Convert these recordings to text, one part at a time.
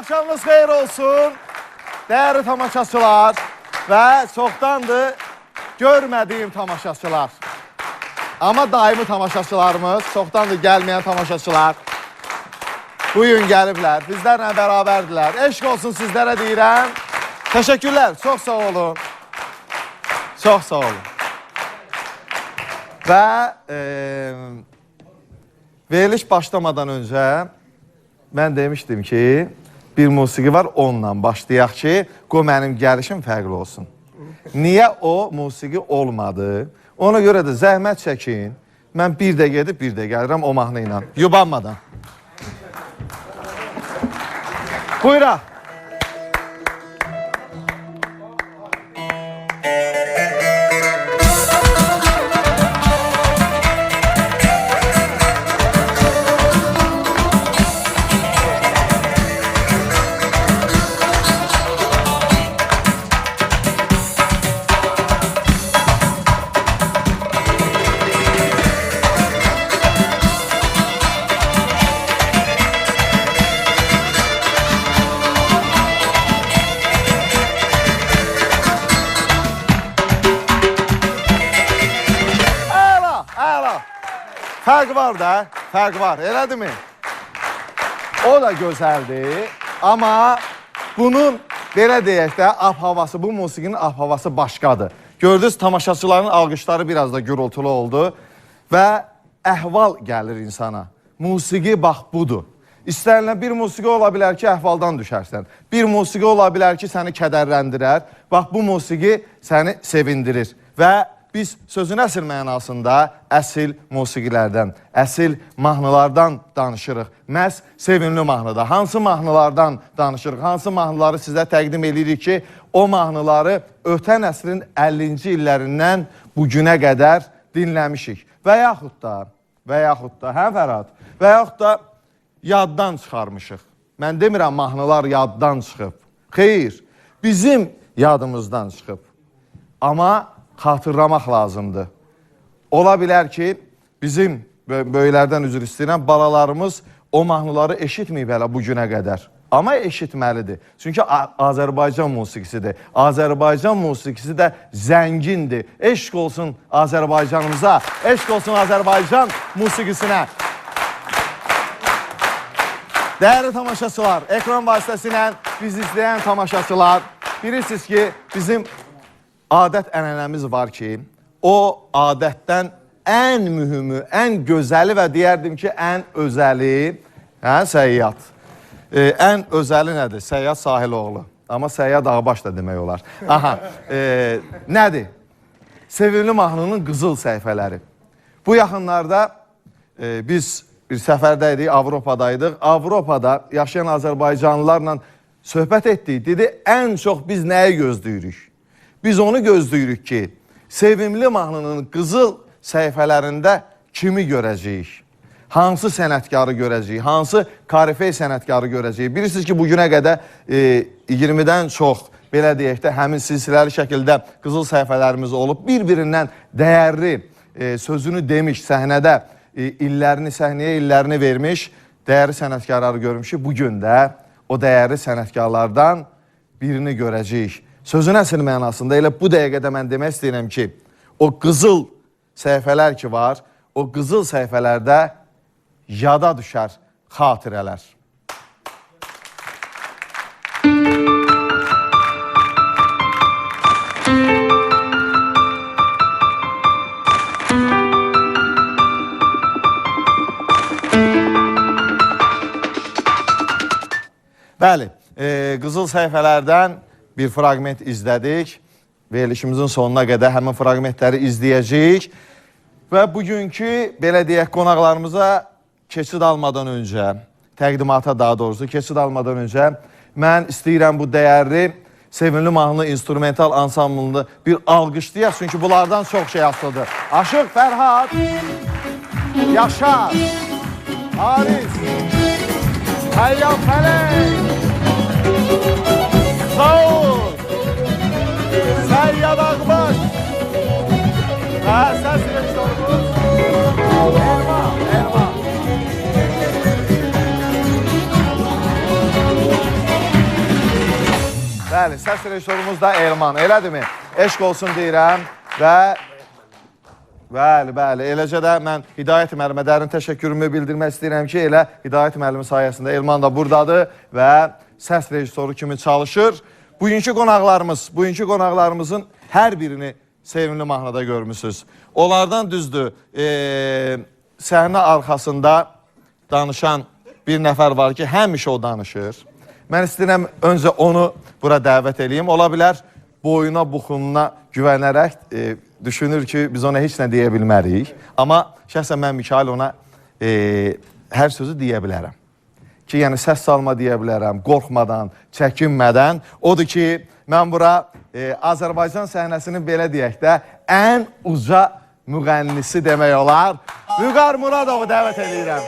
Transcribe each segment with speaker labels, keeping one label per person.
Speaker 1: Akşamınız xeyir olsun. Değerli tamaşaçılar ve çoxdandır görmediğim tamaşaçılar. Ama daimi tamaşaçılarımız, çoxdandır gelmeyen tamaşaçılar bugün gəliblər, bizlərlə bərabərdirlər. Eşq olsun sizlərə deyirəm. Teşekkürler, çok sağ olun. Çok sağ olun. Və veriliş başlamadan önce ben demiştim ki bir musiqi var, onunla başlayaq ki, qoy mənim gəlişim fərqli olsun. Niye o musiqi olmadı? Ona göre de zəhmət çəkin. Mən bir də gedib, bir də gəlirəm o mahnı ilə. Yubanmadan. Buyuraq. Fərq var da, fərq var, elədir mi? O da gözəldir, amma bunun, belə deyək də, ab-havası, bu musiqinin ab-havası başqadır. Gördünüz, tamaşaçıların alqışları biraz da gürültülü oldu və əhval gəlir insana. Musiqi bax budur. İstənilən bir musiqi ola bilər ki, əhvaldan düşərsən. Bir musiqi ola bilər ki, səni kədərləndirər. Bax, bu musiqi səni sevindirir və biz sözün əsl mənasında əsil musiqilərdən, əsil mahnılardan danışırıq. Məhz sevimli mahnıda. Hansı mahnılardan danışırıq? Hansı mahnıları sizə təqdim edirik ki, o mahnıları ötən əsrin 50-ci illərindən bugünə qədər dinləmişik. Və yaxud da, hə Fərhad? Və yaxud da yaddan çıxarmışıq. Mən demirəm, mahnılar yaddan çıxıb. Xeyr, bizim yadımızdan çıxıb. Amma xatırlamaq lazımdır. Ola bilər ki, bizim böyüklərdən üzr istəyirəm, balalarımız o mahnıları eşitməyib hələ bugünə qədər. Amma eşitməlidir. Çünki Azərbaycan musiqisidir. Azərbaycan musiqisi də zəngindir. Eşq olsun Azərbaycanımıza, eşq olsun Azərbaycan musiqisinə. Değerli tamaşaçılar, ekran vasitəsilə biz izləyən tamaşaçılar, bilirsiniz ki, bizim adət ənənəmiz var ki, o adətdən ən mühümü, ən gözəli və deyərdim ki, ən özəli, Səyyad. Ən özəli nədir? Səyyad Sahiloğlu. Amma Səyyad Ağbaş da demək olar. Aha, nədir? Sevimli mahnının qızıl səhifələri. Bu yaxınlarda biz bir səfərdəydik, Avropadaydıq. Avropada yaşayan Azərbaycanlılarla söhbət etdik. Dedi, ən çox biz nəyə gözləyirik? Biz onu gözləyirik ki, sevimli mahnının qızıl səhifələrində kimi görəcəyik? Hansı sənətkarı görəcəyik? Hansı karifey sənətkarı görəcəyik? Bilirsiniz ki, bugünə qədər 20-dən çox, belə deyək də, həmin silsiləli şəkildə qızıl səhifələrimiz olub. Bir-birindən dəyərli sözünü demiş səhnədə, səhnəyə illərini vermiş, dəyərli sənətkarları görmüşük. Bugün də o dəyərli sənətkarlardan birini görəcəyik. Sözün əsl mənasında elə bu dəqiqədə mən demək istəyirəm ki, o qızıl səhifələr ki var, o qızıl səhifələrdə yada düşər xatirələr. Bəli, qızıl səhifələrdən bir fragment izlədik. Verilişimizin sonuna qədər həmin fragmentləri izləyəcəyik. Və bugünkü, belə deyək, qonaqlarımıza keçid almadan öncə, təqdimata daha doğrusu keçid almadan öncə, mən istəyirəm bu dəyərli, sevimli mahnı instrumental ansamblını bir alqışlayaq. Çünki bunlardan çox şey asılıdır. Aşıq Fərhad, Yaşar, Haris, Həyyam Fələk, Zaur, Səyyad Ağbaş və səs rejissorumuz Elma. bəli, səs rejissorumuz da Elman, elədirmi? Eşq olsun deyirəm və bəli, eləcə də mən Hidayət müəllimə dərin təşəkkürümü bildirmək istəyirəm ki, elə Hidayət müəllimi sayəsində Elman da buradadır və səs rejissoru kimi çalışır. Bugünkü qonaqlarımızın hər birini sevimli mahnıda görmüşsünüz. Onlardan düzdür, səhnə arxasında danışan bir nəfər var ki, həmişə o danışır. Mən istəyirəm, öncə onu bura dəvət edeyim. Ola bilər, boyuna, buxununa güvənərək düşünür ki, biz ona heç nə deyə bilmərik. Amma şəxsən mən Mikail ona hər sözü deyə bilərəm. Ki, yəni səs salma deyə bilərəm, qorxmadan, çəkinmədən. Odur ki, mən bura Azərbaycan səhnəsinin belə deyək də ən uca müğənnisi demək olar. Vüqar Muradovu dəvət edirəm.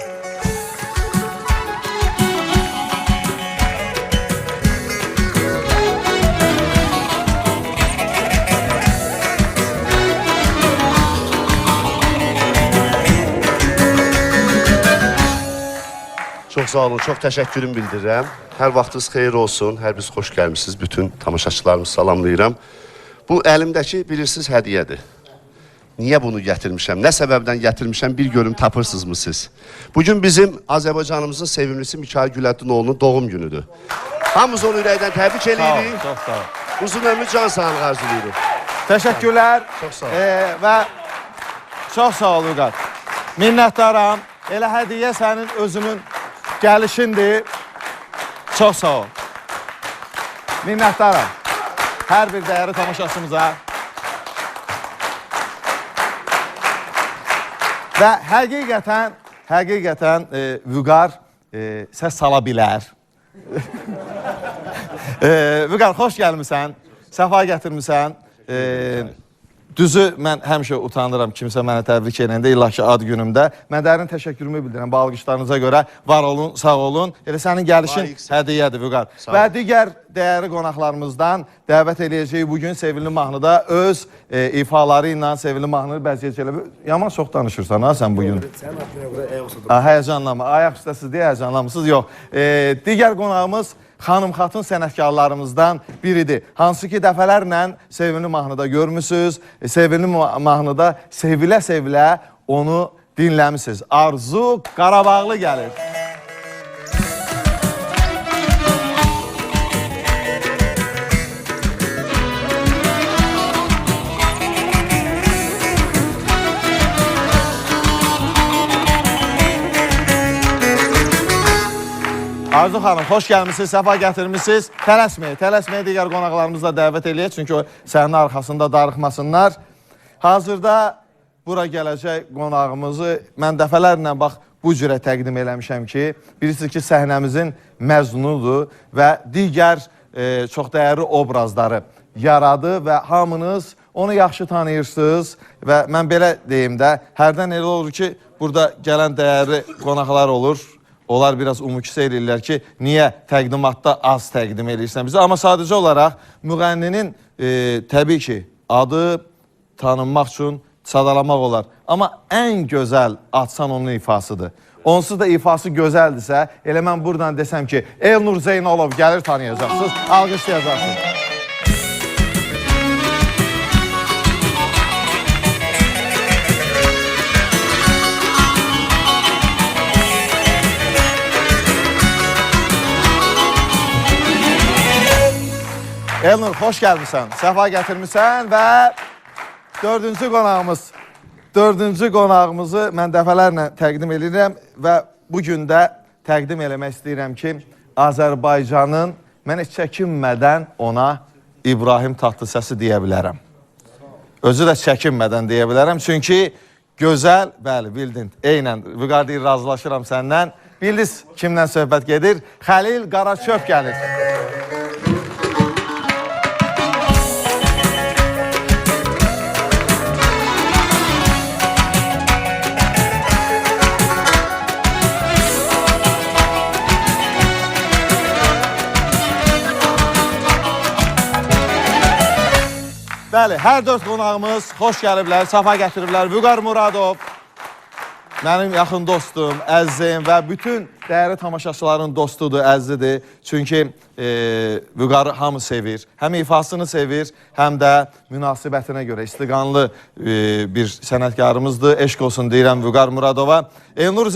Speaker 2: Çox sağ olun, çox təşəkkürüm bildirirəm. Hər vaxtınız xeyir olsun, hər biriniz xoş gəlmişsiniz. Bütün tamaşaçılarımızı salamlayıram. Bu əlimdəki bilirsiniz hədiyyədir. Niyə bunu gətirmişəm, nə səbəbdən gətirmişəm bir görüm tapırsınızmı siz? Bugün bizim Azərbaycanımızın sevimlisi Mikail Güləddinoğlu'nun doğum günüdür. Hamımız onu ürəkdən təbrik edirik.
Speaker 1: Çox sağ ol.
Speaker 2: Uzun ömrü, can sağlığı arzulayırıq.
Speaker 1: Təşəkkürlər.
Speaker 2: Çox sağ ol.
Speaker 1: Və çox sağ ol Vüqar. Minnətdaram. Elə hədiyyə sənin özünün gəlişindir. Çox sağ ol. Minnətdaram. Hər bir dəyəri tamaşaçımıza. Və həqiqətən Vüqar səs sala bilər. Vüqar, xoş gəlmişsən, səfa gətirmişsən. Düzü, mən həmişə utanıram kimsə mənə təbrik edəndə, illa ki, ad günümdə. Mən dərin təşəkkürümü bildirəm bu alqışlarınıza görə. Var olun, sağ olun. Elə sənin gəlişin hədiyyədir, Vüqar. Və digər dəyərli qonaqlarımızdan dəvət edəcəyik bugün Sevilli mahnıda öz ifaları ilə Sevilli mahnını bəzəyəcəklər. Yaman çox danışırsan, ha, sən bugün?
Speaker 3: Sənin adına görə ayaq üstə.
Speaker 1: Həyəcanlama, ayaq üstəsiz deyə həyəcanlamısınız, yox. Digər qonağımız xanım xatun sənətkarlarımızdan biridir. Hansı ki, dəfələrlə Sevilli mahnıda görmüşsünüz, Sevilli mahnıda sevilə-sevilə onu dinləmişsiniz. Arzu Qarabağlı gəlir. Arzu xanım, xoş gəlmişsiniz, səfa gətirmişsiniz. Tələsməyə digər qonaqlarımızla dəvət eləyək, çünki o səhnə arxasında darıxmasınlar. Hazırda bura gələcək qonağımızı mən dəfələrlə bax bu cürə təqdim eləmişəm ki, bilirsiniz ki, səhnəmizin məznunudur və digər çox dəyərli obrazları yaradı və hamınız onu yaxşı tanıyırsınız və mən belə deyim də, hərdən elə olur ki, burada gələn dəyərli qonaqlar olur. Onlar biraz umuküsə eləyirlər ki, niyə təqdimatda az təqdim eləyirsən bizə. Amma sadəcə olaraq müğənninin təbii ki, adı tanınmaq üçün sadalamaq olar. Amma ən gözəl atsan onun ifasıdır. Onsuz da ifası gözəldirsə, elə mən buradan desəm ki, Elnur Zeynalov gəlir tanıyacaqsınız, alqışlayacaqsınız. Elnur, xoş gəlmişsən, səfa gətirmişsən və dördüncü qonağımızı mən dəfələrlə təqdim edirəm və bugün də təqdim eləmək istəyirəm ki, Azərbaycanın mən heç çəkinmədən ona İbrahim Tatlısəsi deyə bilərəm. Özü də çəkinmədən deyə bilərəm, çünki gözəl, bəli, bildin, eynən, Vüqar deyir, razılaşıram səndən. Bildiniz kimdən söhbət gedir? Xəlil Qaraçöp gəlir. Bəli, hər dörd qonağımız xoş gəliblər, safa gətiriblər. Vüqar Muradov, Mənim yaxın dostum, əzizim və bütün dəyərli tamaşaçıların dostudur, əzizidir. Çünki Vüqarı hamı sevir. Həm ifasını sevir, həm də münasibətinə görə istiqanlı bir sənətkarımızdır. Eşq olsun deyirəm Vüqar Muradova. Elnur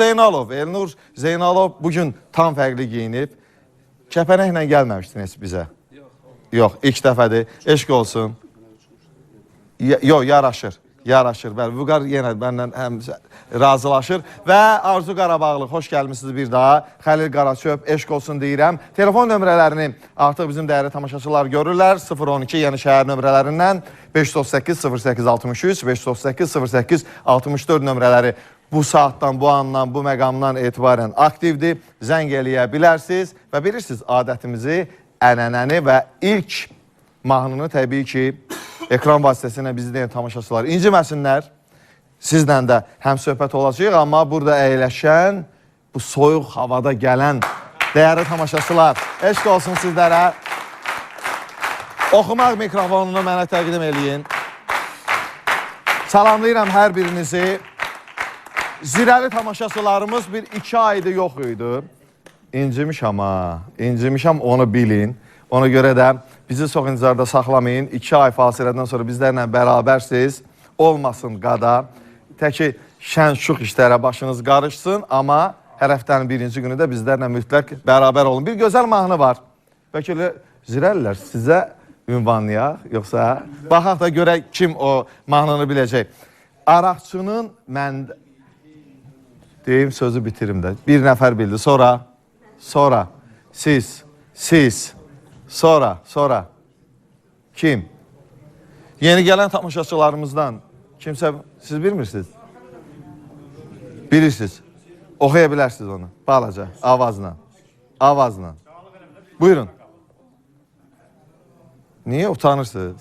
Speaker 1: Zeynalov bugün tam fərqli giyinib. Kəpənəklə gəlməmişdin heç bizə. Yox, ilk dəfədir. Eşq olsun. Yox, yaraşır. Yaraşır. Bəli, Vüqar yenə məndən həm razılaşır. Və Arzu Qarabağlı, xoş gəlmişsiniz bir daha. Xəlil Qaraçöp, eşq olsun deyirəm. Telefon nömrələrini artıq bizim dəyərli tamaşaçılar görürlər. 012 yeni şəhər nömrələrindən 538-08-63, 538-08-64 nömrələri bu saatdan, bu andan, bu məqamdan etibarən aktivdir. Zəng eləyə bilərsiniz və bilirsiniz adətimizi, ənənəni və ilk mahnını təbii ki, ekran vasitəsilə bizi deyən tamaşaçılar inciməsinlər. Sizlə də həm söhbət olacaq, amma burada əyləşən, bu soyuq havada gələn dəyərli tamaşaçılar, eşq olsun sizlərə. Oxumaq mikrofonunu mənə təqdim eləyin. Salamlayıram hər birinizi. Zirəli tamaşaçılarımız bir 2 aydır yox idi. İncimişəm onu bilin. Ona görə də bizi çox intizarda saxlamayın. 2 ay fasilədən sonra bizlərlə bərabərsiniz. Olmasın qada. Təki şən şux işlərə başınız qarışsın, amma hər həftənin birinci günü də bizlərlə mütləq bərabər olun. Bir gözəl mahnı var. Bəlkə elə zirəlilər sizə ünvanlayaq, yoxsa baxaq da görək kim o mahnını biləcək. Araqçının məndə... Deyim, sözü bitirim də. Bir nəfər bildi. Sonra. Siz. Sonra. Kim? Yeni gələn tamaşaçılarımızdan kimsə, siz bilmirsiniz? Bilirsiniz. Oxuya bilərsiniz onu. Balaca, avazla. Buyurun. Niyə utanırsınız?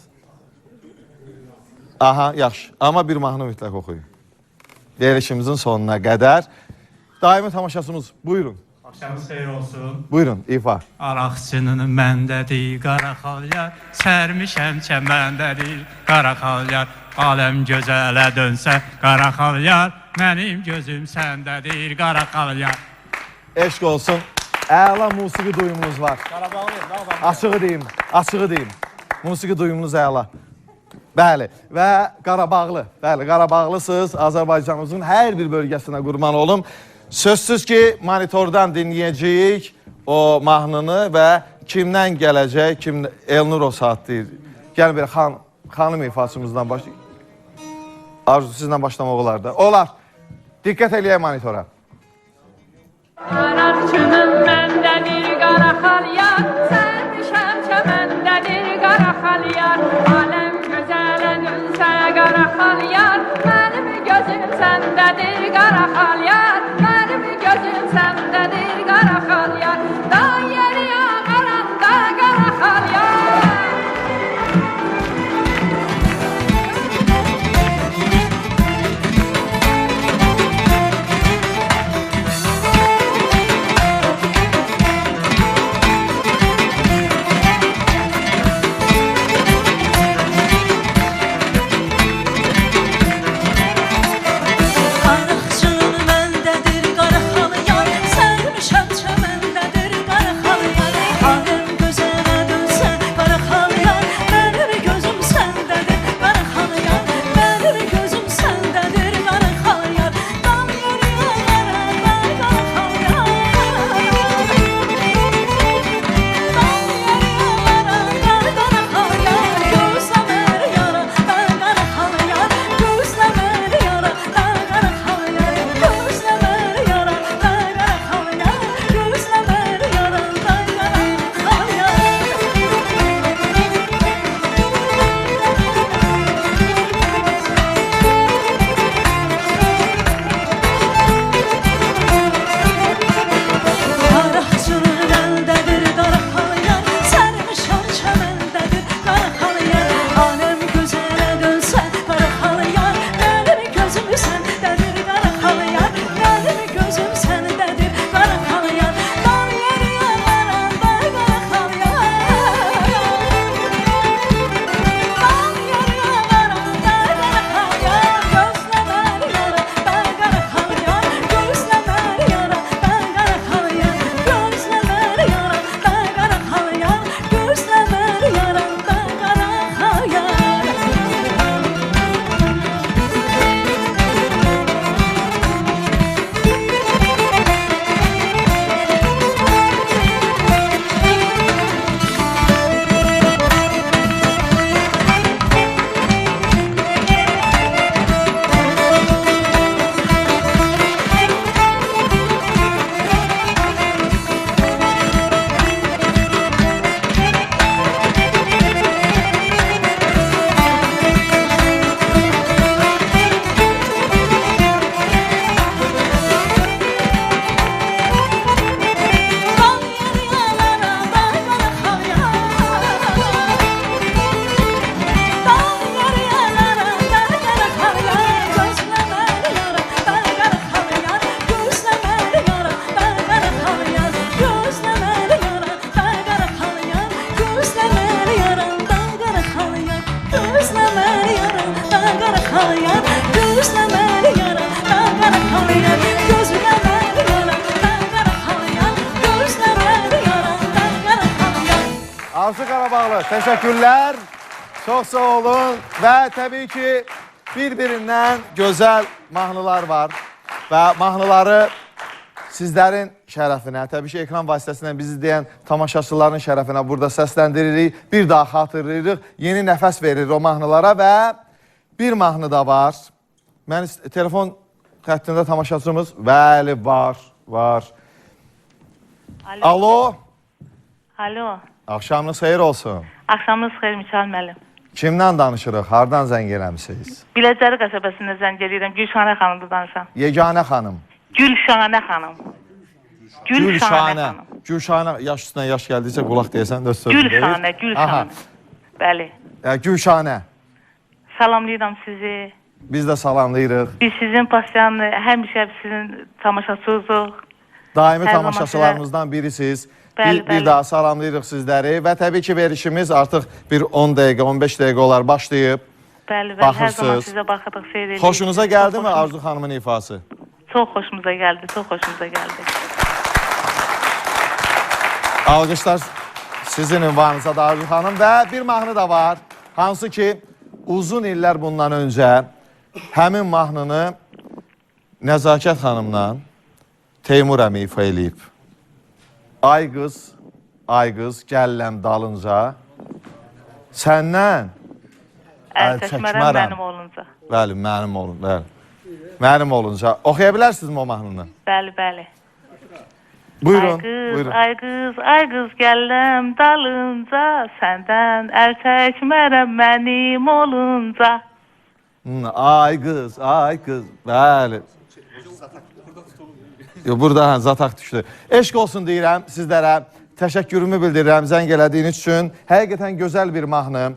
Speaker 1: Aha, yaxşı. Amma bir mahnı mütləq oxuyun. Verilişimizin sonuna qədər. Daimi tamaşasımız, buyurun.
Speaker 3: Axşamınız xeyir olsun.
Speaker 1: Buyurun, ifa.
Speaker 3: Araqçının məndədir qara xalyar, sərmişəm çəməndədir qara xalyar. Aləm gözələ dönsə qara xalyar, mənim gözüm səndədir qara xalyar.
Speaker 1: Eşq olsun. Əla musiqi duyumunuz var. Açığı deyim. Musiqi duyumunuz əla. Bəli, və Qarabağlı. Bəli, Qarabağlısınız. Azərbaycanımızın hər bir bölgəsinə qurban olum. Sözsüz ki, monitordan dinləyəcəyik o mahnını və kimdən gələcək, Elnur o saat deyir. Gəlin bir xanım ifasımızdan başlayaq. Arzu, sizlə başlamaq olar da. Olar. Diqqət eləyək monitora.
Speaker 4: Araqçının məndədir qara xalyar, sərmişəm çəməndədir qara xalyar. Aləm gözələ dönsə qara xalyar, mənim gözüm səndədir qara xalyar. Mənim gözüm səndədir qara xalyar. Da yeri ağaranda qara xalyar.
Speaker 5: Araqçının məndədir
Speaker 1: Arzu Qarabağlı, təşəkkürlər. Çox sağ olun. Və təbii ki, bir-birindən gözəl mahnılar var. Və mahnıları sizlərin şərəfinə, təbii ki, ekran vasitəsindən bizi izləyən tamaşaçıların şərəfinə burada səsləndiririk. Bir daha xatırlayırıq, yeni nəfəs veririk o mahnılara və bir mahnı da var. Mən telefon xəttində tamaşaçımız, bəli, var. Alo.
Speaker 5: Alo.
Speaker 1: Axşamınız xeyir olsun.
Speaker 5: Axşamınız xeyir Mikail müəllim.
Speaker 1: Kimdən danışırıq? Hardan zəng eləmisiniz?
Speaker 5: Biləcəri qəsəbəsində zəng edirəm. Gülşanə xanımdır danışam.
Speaker 1: Yeganə xanım.
Speaker 5: Gülşanə xanım.
Speaker 1: Gülşanə. Yaş üstünə yaş gəldiysə qulaq deyəsən də sözü deyir.
Speaker 5: Gülşanə. Bəli.
Speaker 1: Gülşanə.
Speaker 5: Salamlayıram sizi.
Speaker 1: Biz də salamlayırıq.
Speaker 5: Biz sizin pasiyanlı, həmişə sizin tamaşaçınızıq.
Speaker 1: Daimi
Speaker 5: Hər
Speaker 1: tamaşaçılarımızdan birisiniz.
Speaker 5: Bəli,
Speaker 1: Bir daha salamlayırıq sizləri və təbii ki, verişimiz artıq bir 10 dəqiqə, 15 dəqiqə olar başlayıb.
Speaker 5: Bəli, hər zaman
Speaker 1: Baxırsınız.
Speaker 5: sizə baxırıq, seyr edirik.
Speaker 1: Xoşunuza gəldi mi Arzu xanımın ifası?
Speaker 5: Çox xoşumuza gəldi, çox xoşumuza gəldi.
Speaker 1: Alqışlar sizin ünvanınıza da Arzu xanım və bir mahnı da var. Hansı ki, uzun illər bundan öncə həmin mahnını Nəzakət xanımla Teymur əmi ifa eləyib. Ay qız, gəlləm dalınca, səndən
Speaker 5: Əl çəkmərəm mənim olunca.
Speaker 1: Bəli, mənim olunca. Oxuya bilərsinizmi o mahnını?
Speaker 5: Bəli.
Speaker 1: Buyurun.
Speaker 5: Ay qız, gəlləm dalınca, səndən əl çəkmərəm mənim olunca.
Speaker 1: Ay qız, bəli. Burada zataq düşdü. Eşq olsun deyirəm sizlərə. Təşəkkürümü bildirirəm zəng elədiyiniz üçün. Həqiqətən gözəl bir mahnı.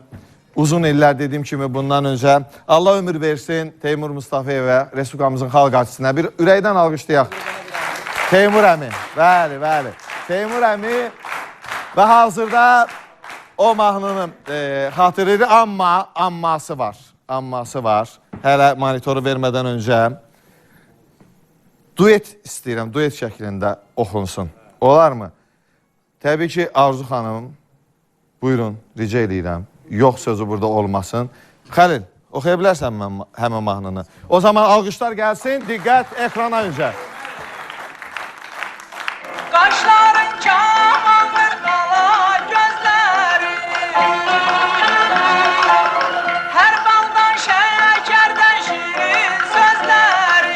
Speaker 1: Uzun illər dediyim kimi bundan öncə. Allah ömür versin Teymur Mustafayevə, Respublikamızın xalq artistinə. Bir ürəkdən alqışlayaq. Teymur əmi. Bəli. Teymur əmi və hazırda o mahnının xatırları amması var. Hələ monitoru vermədən öncə duet istəyirəm, duet şəklində oxunsun. Olarmı? Təbii ki, Arzu xanım, buyurun, rica edirəm. Yox sözü burada olmasın. Xəlil, oxuya bilərsən həmin mahnını? O zaman alqışlar gəlsin, diqqət ekrana öncə.
Speaker 6: Qaşların kamandır qala gözləri, hər baldan şəkərdən şirin sözləri.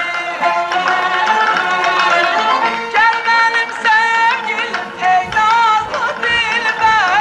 Speaker 6: Gəl mənim sevgilim, ey nazlı dilbər.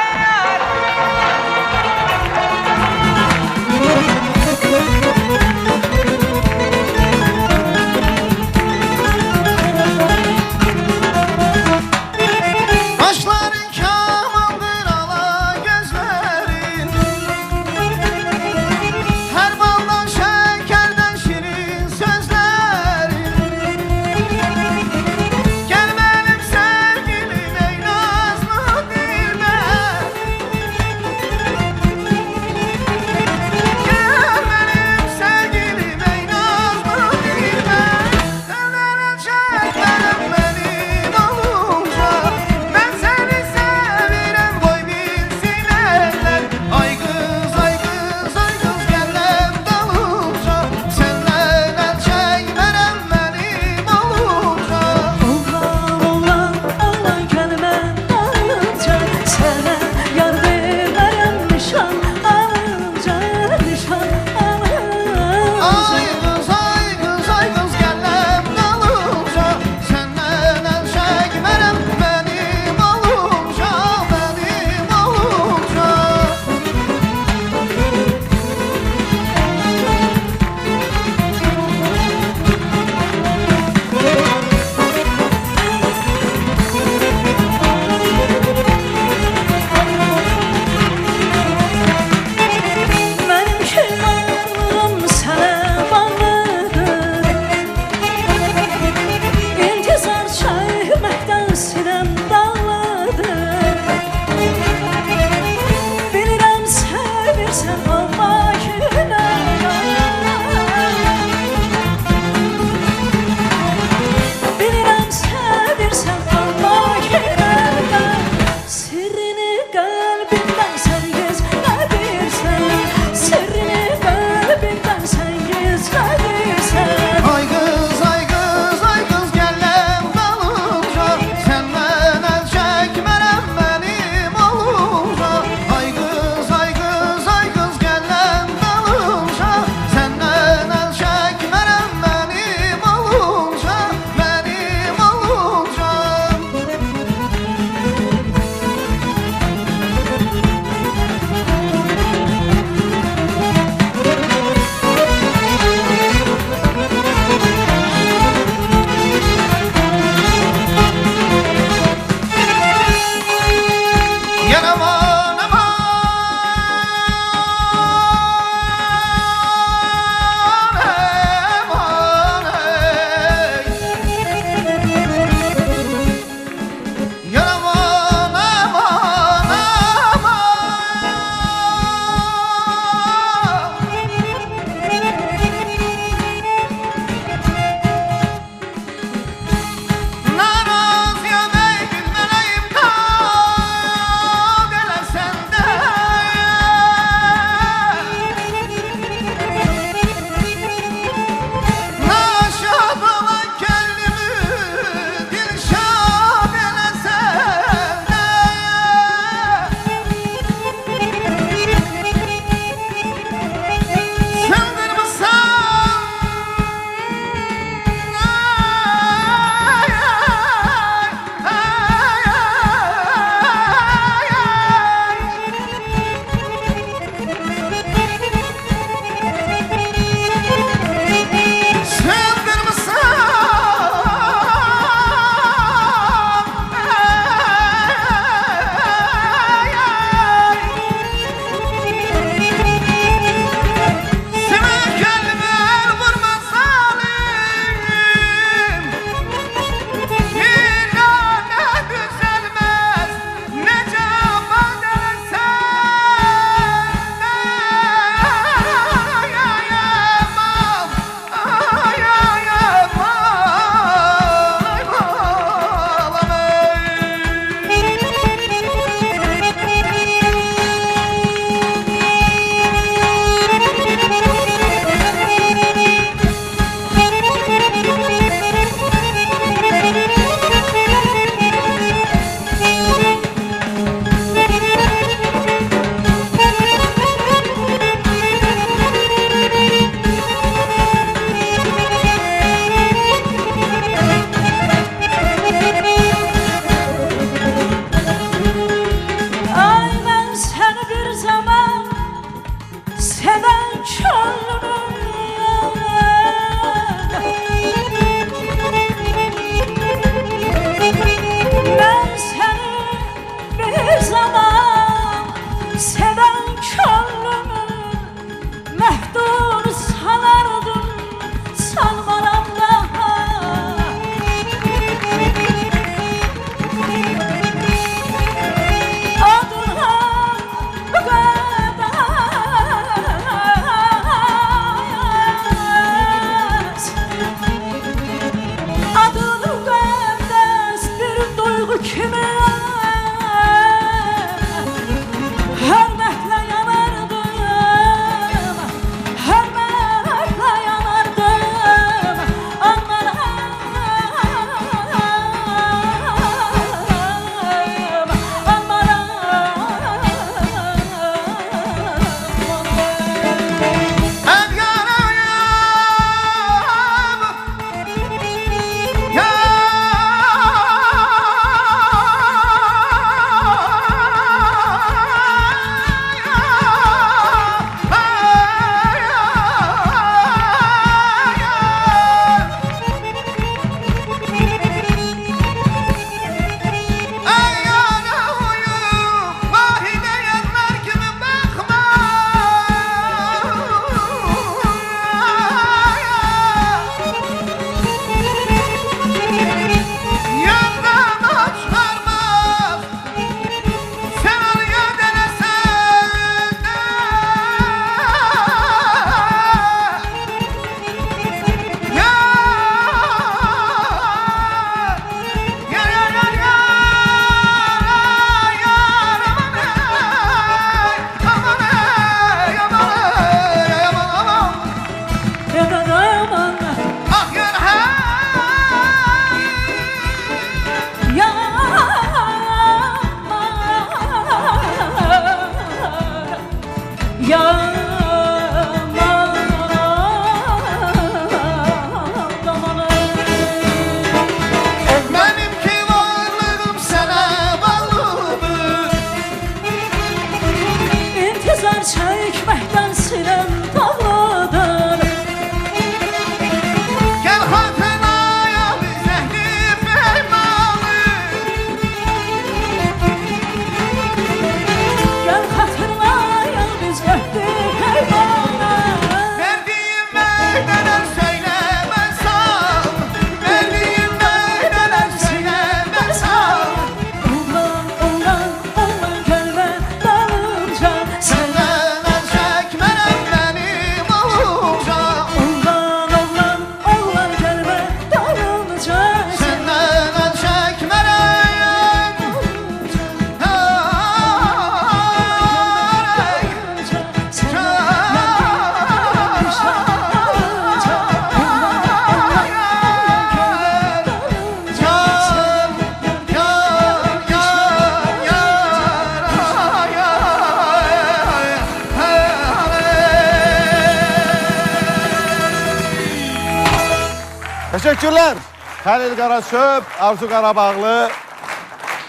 Speaker 1: Təşəkkürlər. Xəlil Qaraçöp, Arzu Qarabağlı,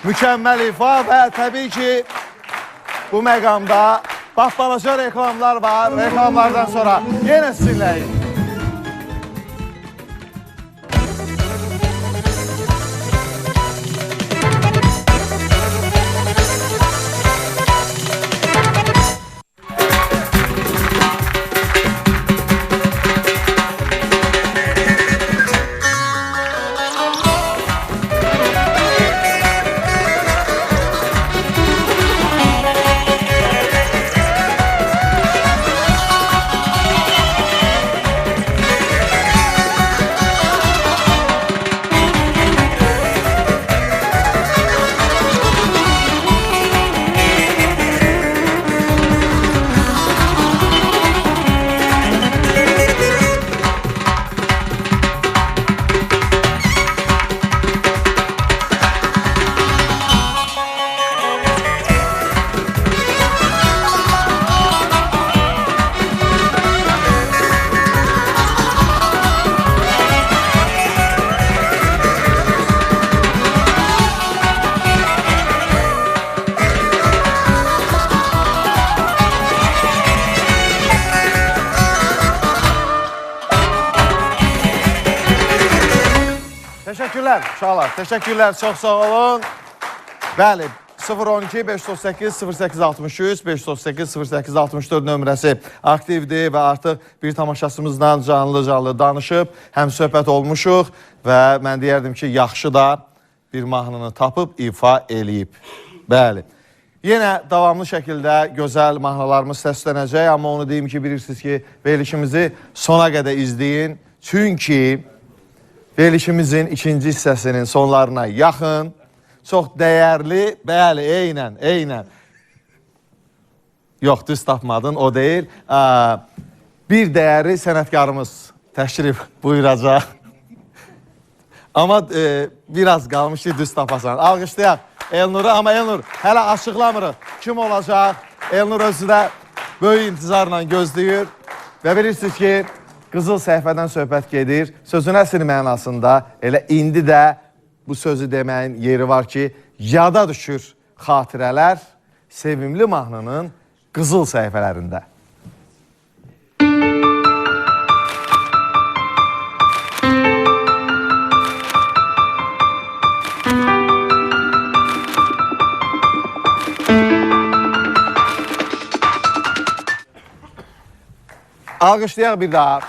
Speaker 1: mükəmməl ifa və təbii ki, bu məqamda bax balaca reklamlar var. Reklamlardan sonra yenə sizinləyik. Təşəkkürlər uşaqlar, təşəkkürlər, çox sağ olun. Bəli, 012-538-0863, 538-0864 nömrəsi aktivdir və artıq bir tamaşasımızdan canlı danışıb, həm söhbət olmuşuq və mən deyərdim ki, yaxşı da bir mahnını tapıb, ifa eləyib. Bəli. Yenə davamlı şəkildə gözəl mahnılarımız səslənəcək, amma onu deyim ki, bilirsiniz ki, verilişimizi sona qədər izləyin. Çünki verilişimizin ikinci hissəsinin sonlarına yaxın, çox dəyərli, bəli, eynən. Yox, düz tapmadın, o deyil. Bir dəyərli sənətkarımız təşrif buyuracaq. Amma biraz qalmış ki, düz tapasan. Alqışlayaq Elnur'u, amma Elnur hələ açıqlamırıq. Kim olacaq? Elnur özü də böyük intizarla gözləyir və bilirsiniz ki, qızıl səhifədən söhbət gedir. Sözün əsl mənasında elə indi də bu sözü deməyin yeri var ki, yada düşür xatirələr sevimli mahnının qızıl səhifələrində. Alqışlayaq bir daha.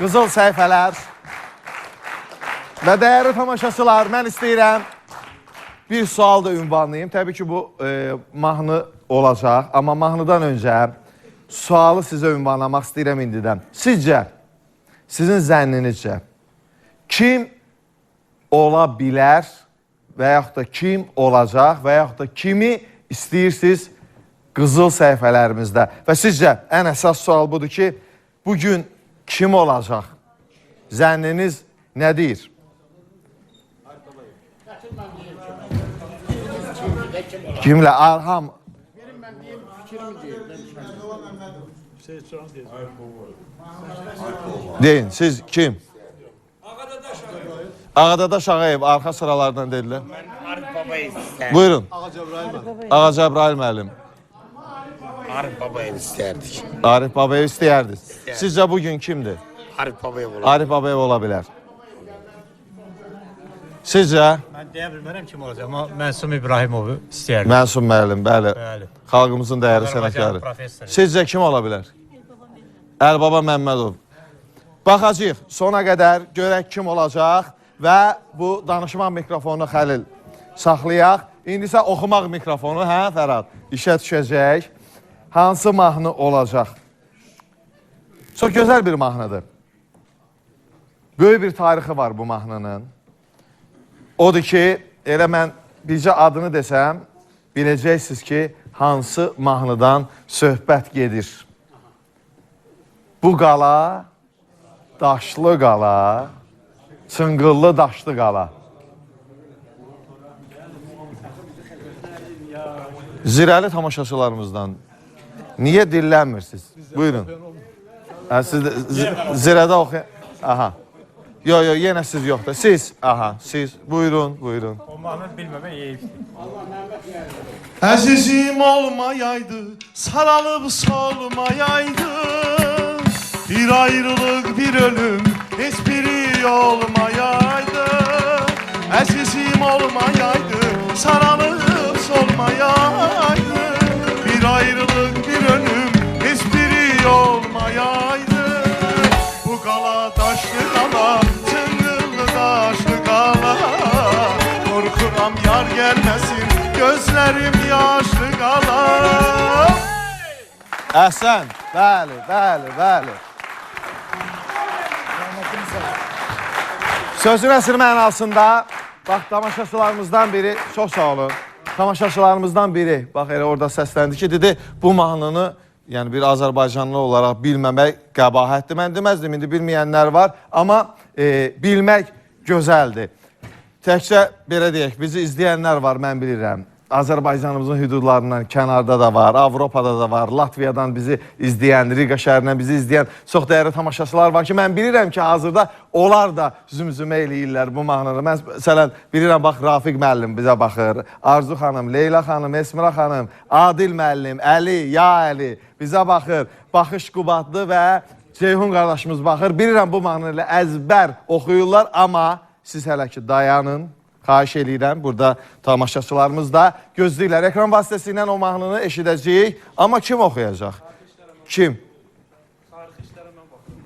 Speaker 1: Qızıl səhifələr və dəyərli tamaşaçılar, mən istəyirəm bir sual da ünvanlayayım. Təbii ki, bu mahnı olacaq, amma mahnıdan öncə sualı sizə ünvanlamaq istəyirəm indidən. Sizcə, sizin zənninizcə kim ola bilər və yaxud da kim olacaq və yaxud da kimi istəyirsiniz qızıl səhifələrimizdə? Və sizcə, ən əsas sual budur ki, bugün kim olacaq? Zənniniz nə deyir? Kimlə? Arham. Deyin, siz kim? Ağadadaş Ağayev, arxa sıralardan dedilər.
Speaker 7: Arif Babayı istərdik.
Speaker 1: Buyurun. Ağa Cəbrayıl müəllim.
Speaker 7: Arif Babayı istərdik.
Speaker 1: Arif Babayev istəyərdiniz. Sizcə bugün kimdir?
Speaker 7: Arif Babayı olar.
Speaker 1: Arif Babayev ola bilər. Sizcə?
Speaker 3: Mən deyə bilmərəm kim olacaq, amma Məsum İbrahimovu istəyərdim.
Speaker 1: Məsum müəllim, bəli.
Speaker 3: Bəli.
Speaker 1: Xalqımızın dəyərli
Speaker 3: Azərbaycan
Speaker 1: sənətkarı.
Speaker 3: professoru.
Speaker 1: Sizcə kim ola bilər? Əlbaba Məmmədov. Baxacağıq, sona qədər görək kim olacaq və bu danışmaq mikrofonu Xəlil saxlayaq. İndi isə oxumaq mikrofonu, hə Fərad, işə düşəcək. Hansı mahnı olacaq? Çox gözəl bir mahnıdır. Böyük bir tarixi var bu mahnının. Odur ki, elə mən bircə adını desəm, biləcəksiniz ki, hansı mahnıdan söhbət gedir. Bu qala, daşlı qala, çınqıllı daşlı qala. Zirəli tamaşaçılarımızdan niyə dillənmirsiniz? Buyurun. Siz zirədə oxuyun. Aha. Yo, yenə siz yoxdur. Siz, aha, siz. Buyurun, buyurun.
Speaker 3: O mahnı bilməmək eyib.
Speaker 1: Əzizim olmayaydı, saralıb solmayaydı. Bir ayrılık, bir ölüm, hiçbiri olmayaydı. Əzizim olmayaydı, saralıb solmayaydı. Bir ayrılık, bir ölüm, hiçbiri olmayaydı. Bu qala daşlı qala, çınqıllı daşlı qala. Korkuram yar gelmesin, gözlerim yaşlı qala. Əhsən, bəli, bəli, bəli. Sözün əsr mənasında, bax, tamaşaçılarımızdan biri, çox sağ olun, tamaşaçılarımızdan biri, bax, elə orada səsləndi ki, dedi, bu mahnını, yəni bir Azərbaycanlı olaraq bilməmək qəbahətdir. Mən deməzdim, indi bilməyənlər var, amma bilmək gözəldir. Təkcə, belə deyək, bizi izləyənlər var, mən bilirəm. Azərbaycanımızın hüdudlarından kənarda da var, Avropada da var, Latviyadan bizi izləyən, Riga şəhərindən bizi izləyən çox dəyərli tamaşaçılar var ki, mən bilirəm ki, hazırda onlar da zümzümə eləyirlər bu mahnını. Mən məsələn, bilirəm, bax, Rafiq müəllim bizə baxır, Arzu xanım, Leyla xanım, Esmira xanım, Adil müəllim, Əli, ya Əli bizə baxır, Baxış Qubadlı və Ceyhun qardaşımız baxır. Bilirəm, bu mahnını ilə əzbər oxuyurlar, amma siz hələ ki dayanın. Xahiş edirəm, burada tamaşaçılarımız da gözləyirlər. Ekran vasitəsilə o mahnını eşidəcəyik. Amma kim oxuyacaq? Kim?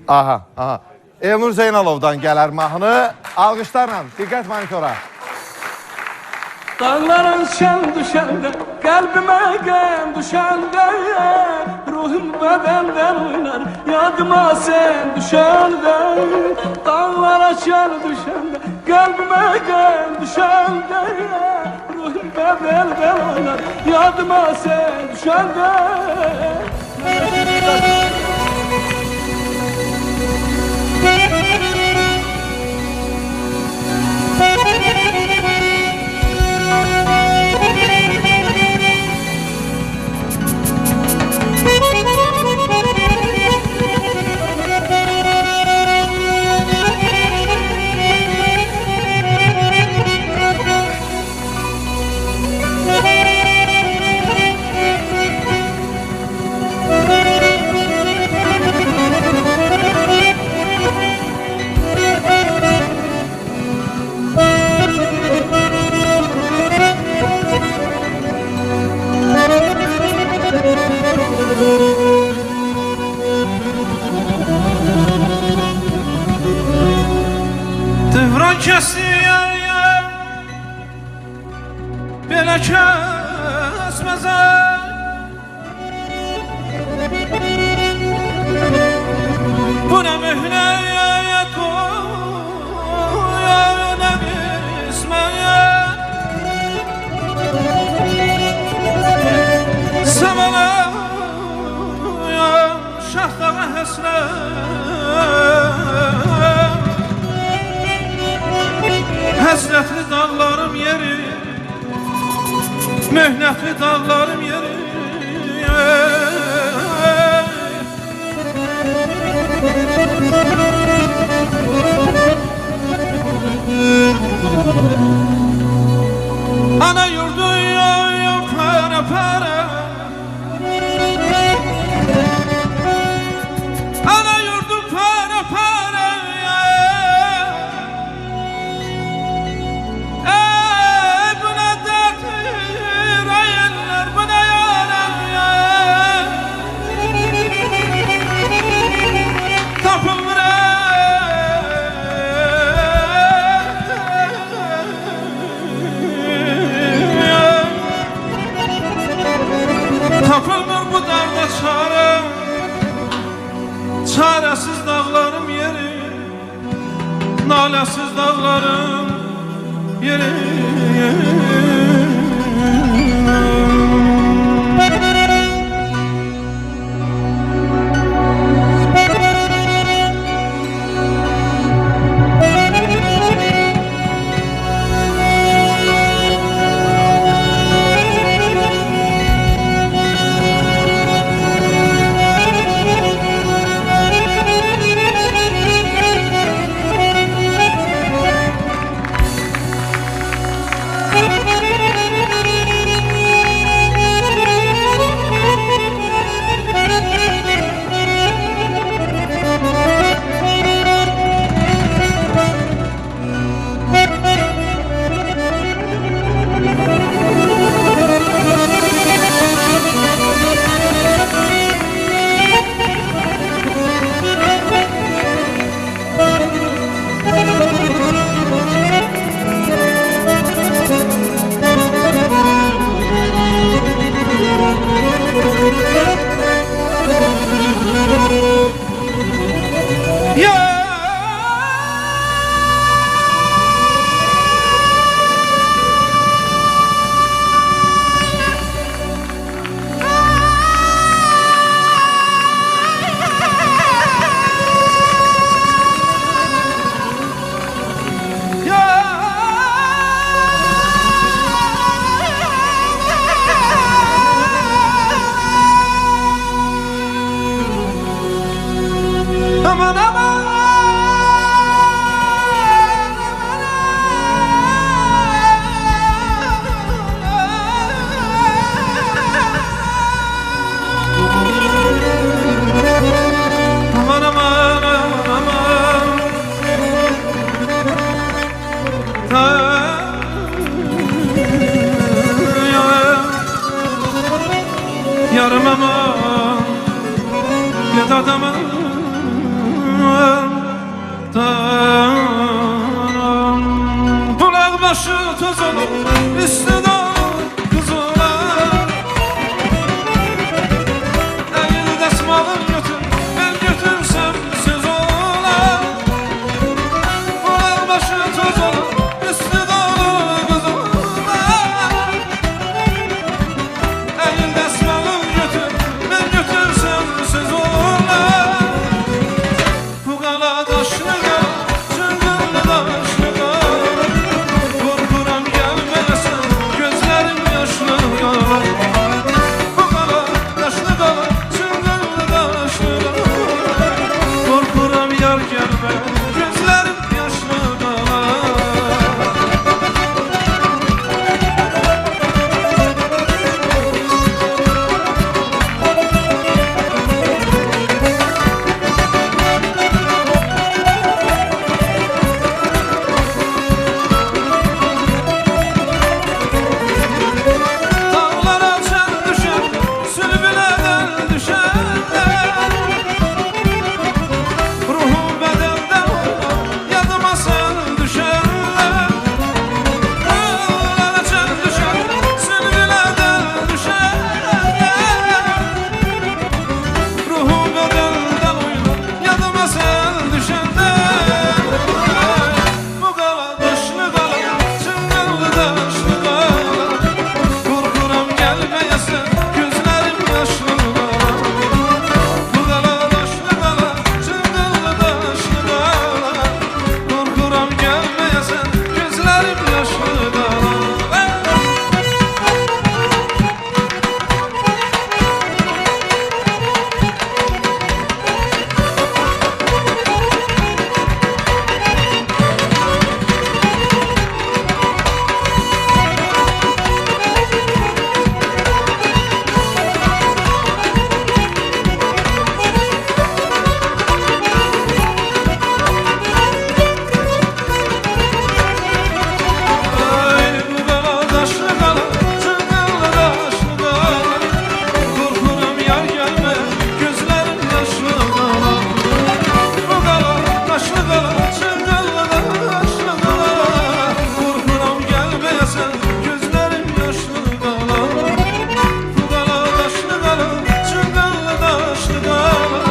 Speaker 1: Aha, aha. Elnur Zeynalovdan gələr mahnı. Alqışlarla, diqqət monitora.
Speaker 8: Dağlara şən düşəndə, qəlbimə qəm düşəndə, ruhum bədəndən oynar, yadıma sən düşəndə. Dağlara şən düşəndə, qəlbimə qəm düşəndə, ruhum bədəndən oynar, yadıma sən düşəndə.
Speaker 3: Dıvran kəsir, belə kəsməzəm. Bu nə mühnəyət o, ya nə qismət. Səmənə, ya şahdağa həsrət. Həsrətli dağlarım yeri, möhnətli dağlarım yeri. Ana yurdu ya para para, ana yurdu para para.
Speaker 8: dadamın bulaq başı toz olur üstü dolu kız olar Eğil desmalın götür ben götürsem söz olar Bulaq başı toz olur üstü dolu kız olar Eğil desmalın götür ben götürsem söz olar Bu qala daşlı qala çılgınlı daşlı qala Korkuram gelmesin gözlerim yaşlı qala Bu qala daşlı qala çılgınlı daşlı qala Korkuram yar gelme gözlerim yaşlı qala Dağlara çen düşer, sülbülerden düşer Ruhum bedenden olur, yadıma sen düşer Dağlara çen düşer, sülbülerden düşer Ruhum bedenden olur, yadıma sen düşer Bu qala daşlı qala, çılgınlı daşlı qala Korkuram gelmeyesin gözlerim yaşlı qala Bu qala daşlı qala, çılgınlı daşlı qala Korkuram gelmeyesin gözlerim yaşlı qala Ay bu qala daşlı qala, çılgınlı daşlı qala Korkuram yar gelme, gözlerim yaşlı qala Bu qala daşlı qala, çılgınlı daşlı qala Korkuram gelmeyesin, gözlerim yaşlı qala Bu qala daşlı qala, çılgınlı daşlı qala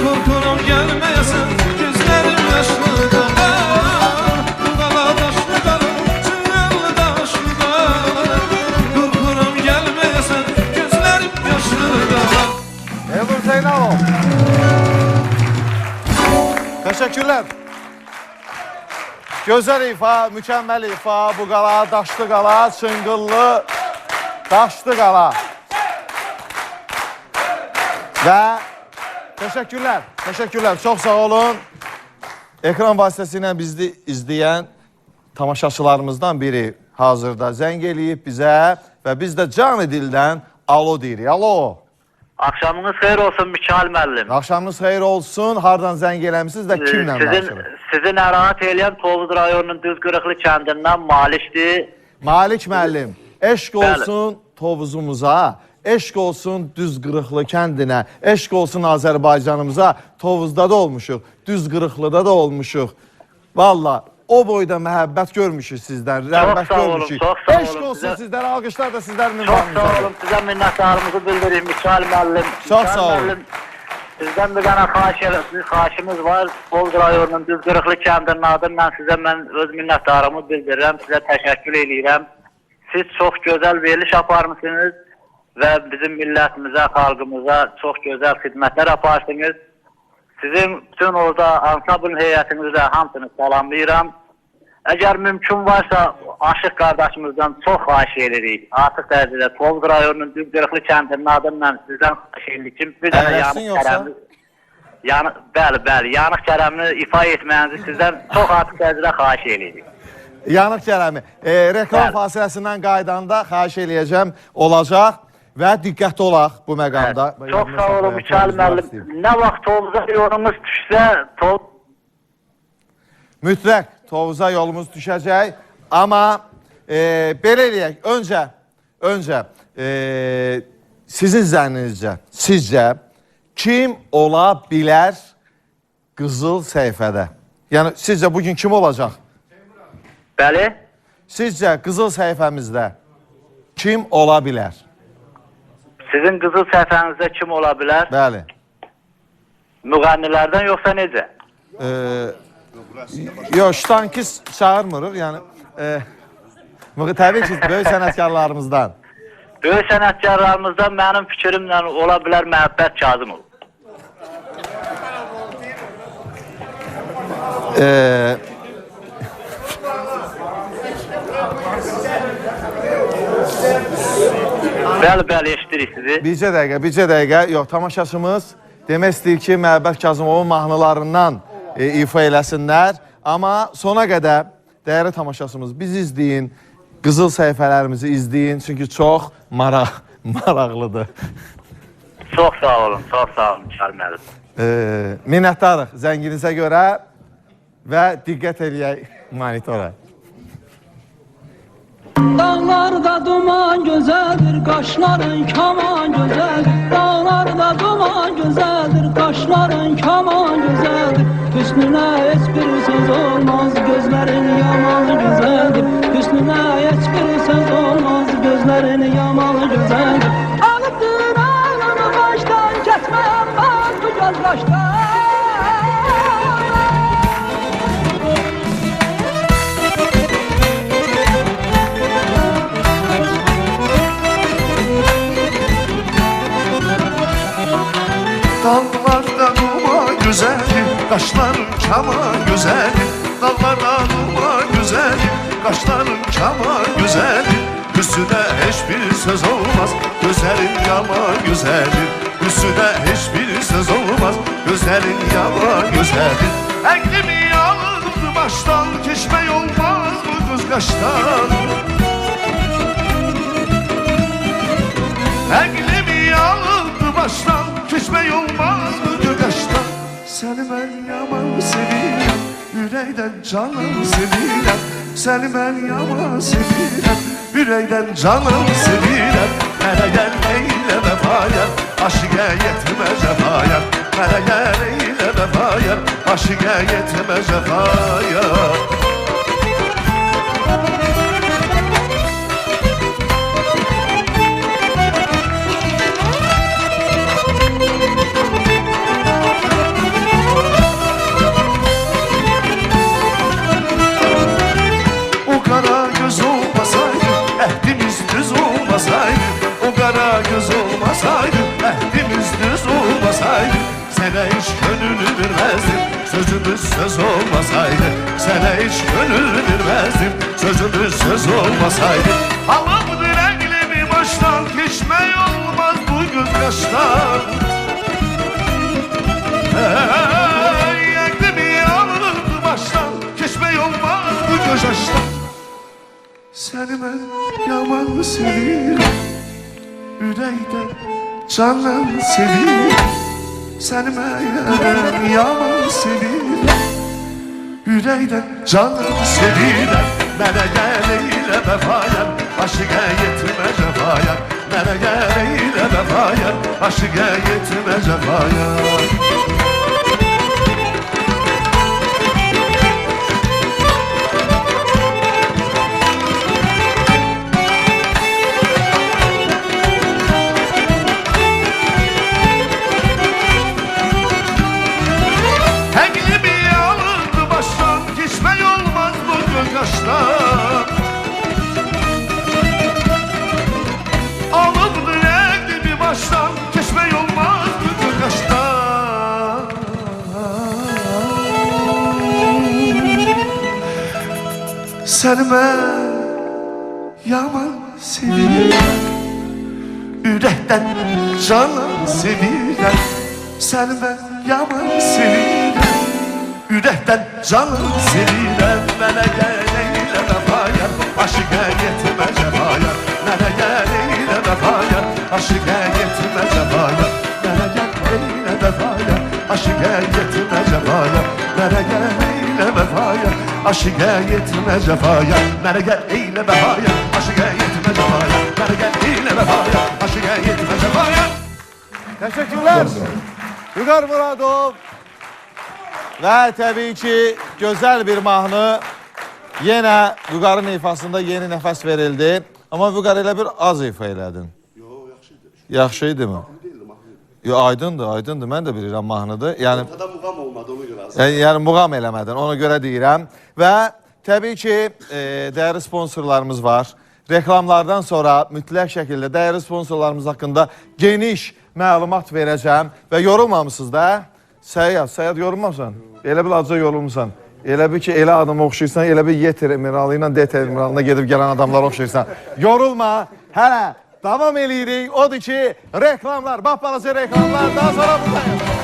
Speaker 8: Korkuram gelmeyesin, gözlerim yaşlı qala Bu qala daşlı qala, çılgınlı daşlı qala Korkuram gelmeyesin, gözlerim yaşlı qala
Speaker 1: Ebru Zeynalov. Teşekkürler. Güzel ifa, mükemmel ifa. Bu qala, daşlı qala, çıngıllı, daşlı qala. Ve teşekkürler, teşekkürler. Çok sağ olun. Ekran vasitəsilə bizi izləyən tamaşaçılarımızdan biri hazırda zəng eləyib bizə və biz də canı dildən alo deyirik. Alo.
Speaker 9: Akşamınız xeyir olsun Mikail müəllim.
Speaker 1: Axşamınız xeyir olsun. Hardan zəng eləmisiniz və kimlə danışırıq?
Speaker 9: Sizi narahat edən Tovuz rayonunun Düzqırıqlı kəndindən Malikdir.
Speaker 1: Malik müəllim, eşq
Speaker 9: Bəli.
Speaker 1: olsun Tovuzumuza, eşq olsun Düzqırıqlı kəndinə, eşq olsun Azərbaycanımıza. Tovuzda da olmuşuq, Düzqırıqlıda da olmuşuq. Valla o boyda məhəbbət görmüşük sizdən, rəğbət
Speaker 9: sağ olun,
Speaker 1: görmüşük.
Speaker 9: çox sağ
Speaker 1: Eşq
Speaker 9: olun
Speaker 1: olsun
Speaker 9: sizə.
Speaker 1: sizlərə, alqışlar da sizlərin
Speaker 9: Çox sağ olun, sizə minnətdarımızı bildiririk Mikail müəllim.
Speaker 1: Çox
Speaker 9: Mikail
Speaker 1: sağ olun.
Speaker 9: müəllim, Sizdən bir dənə xahişimiz var. Tovuz rayonunun Düzqırıqlı kəndinin adından sizə mən öz minnətdarımı bildirirəm, sizə təşəkkür edirəm. Siz çox gözəl veriliş aparmışsınız və bizim millətimizə, xalqımıza çox gözəl xidmətlər aparsınız. Sizin bütün orada ansambl heyətinizlə hamısını salamlayıram. Əgər mümkün varsa Aşıq qardaşımızdan çox xahiş edirik. Artıq dərəcədə Tovuz rayonunun Düzqırıqlı kəndinin adından sizdən xahiş edirik ki, bir dənə yanıq kərəmini ifa etməyinizi sizdən çox artıq dərəcədə xahiş edirik.
Speaker 1: Yanıq kərəmi. Reklam fasiləsindən qaydanda xahiş eləyəcəm, olacaq və diqqətli olaq bu məqamda.
Speaker 9: Çox sağ olun Mikail müəllim. Nə vaxt Tovuza yolumuz düşsə,
Speaker 1: mütləq Tovuza yolumuz düşəcək. Amma belə eləyək, öncə sizin zənninizcə, sizcə kim ola bilər qızıl səhifədə? Yəni sizcə bugün kim olacaq?
Speaker 9: Bəli.
Speaker 1: Sizcə qızıl səhifəmizdə kim ola bilər?
Speaker 9: Sizin qızıl səhifənizdə kim ola bilər?
Speaker 1: Bəli.
Speaker 9: Müğənnilərdən yoxsa necə?
Speaker 1: Yox, ştankist çağırmırıq. Yəni təbii ki, böyük sənətkarlarımızdan.
Speaker 9: Böyük sənətkarlarımızdan mənim fikrimlə ola bilər Məhəbbət Kazımov. Bəli, eşitirik sizi.
Speaker 1: Bircə dəqiqə. Yox, tamaşaçımız demək istəyir ki, Məhəbbət Kazımovun mahnılarından ifa eləsinlər. Amma sona qədər dəyərli tamaşaçımız biz izləyin, qızıl səhifələrimizi izləyin. Çünki çox maraqlıdır.
Speaker 9: Çox sağ olun, Kəlməli.
Speaker 1: Minnətdarıq zənginizə görə və diqqət eləyək monitora.
Speaker 8: Dağlarda duman gözəldir, qaşların kaman gözəldir. Dağlarda duman gözəldir, qaşların kaman gözəldir. Hüsnünə heç bir söz olmaz, gözlərin yaman gözəldir. Hüsnünə heç bir söz olmaz, gözlərin yaman gözəldir. Alıbdır ağını başdan, kəsməyəm bak bu göz başdan.
Speaker 2: Dağlarda duman güzelim, kaşların kaman güzelim. Dağlarda duman güzelim, kaşların kaman güzelim. Üstüne hiçbir söz olmaz, gözlerin yaman güzelim. Üstüne hiçbir söz olmaz, gözlerin yaman güzelim. Eklimi alındı baştan, geçme olmaz bu kız kaştan. Eklimi alındı baştan, geçme olmaz bu kız kaştan. Seni ben yaman sevirəm, ürəkdən canım sevirəm. Seni ben yaman sevirəm, ürəkdən canım sevirəm. Mənə gəl eylə vəfaya, aşıqə yetmə cəfaya. Mənə gəl eylə vəfaya, aşıqə yetmə cəfaya. Sana hiç gönül vermezdim, sözümüz söz olmasaydı. Sana hiç gönül vermezdim, sözümüz söz olmasaydı. Alımdır eklemi baştan, geçme olmaz bu göz kaştan. Eklemi alındı baştan, geçme olmaz bu göz kaştan. Seni ben yaman sevirəm, ürəkdən canım sevirəm. Seni ben yaman sevirəm, ürəkdən canım sevirəm. Mənə gəl eylə vəfaya, aşıqə yetmə cəfaya. Mənə gəl eylə vəfaya, aşıqə yetmə cəfaya. Alımdı eklemi baştan, geçme olmaz bu kaştan. Seni ben yaman sevirəm, ürəkdən canım sevirəm. Seni ben yaman sevirəm, ürəkdən canım sevirəm. Mənə gəl eylə vəfaya, aşıqə yetmə cəfaya. Mənə gəl eylə vəfaya, aşıqə yetmə cəfaya. Mənə gəl eylə vəfaya, aşıqə yetmə cəfaya. Mənə gəl eylə vəfaya, aşıqə yetmə cəfaya. Mənə gəl eylə vəfaya, aşıqə yetmə cəfaya. Mənə gəl eylə vəfaya, aşıqə yetmə cəfaya.
Speaker 1: Teşekkürler. Vüqar Muradov və təbii ki, gözəl bir mahnı yenə Vüqarın ifasında yeni nəfəs verildi. Amma Vüqar elə bir az ifa elədin.
Speaker 2: Yox, yaxşıydı.
Speaker 1: Yaxşıydı mı? Yox, aydındır. Mən də bilirəm mahnıdır. Yəni,
Speaker 2: ortada muğam olmadı, onu görə.
Speaker 1: Yəni muğam eləmədin, ona görə deyirəm. Və təbii ki, dəyərli sponsorlarımız var. Reklamlardan sonra mütləq şəkildə dəyərli sponsorlarımız haqqında geniş məlumat verəcəm. Və yorulmamışsınız da, Səyyad yorulmamısan. Elə bil acı yorulmuşsan. Elə bil ki, elə adama oxşayırsan, elə bil Y terminalı ilə D terminalına gedib gələn adamlara oxşayırsan. Yorulma, hələ davam eləyirik. Odur ki, reklamlar, bax balaca reklamlar, daha sonra buradayım.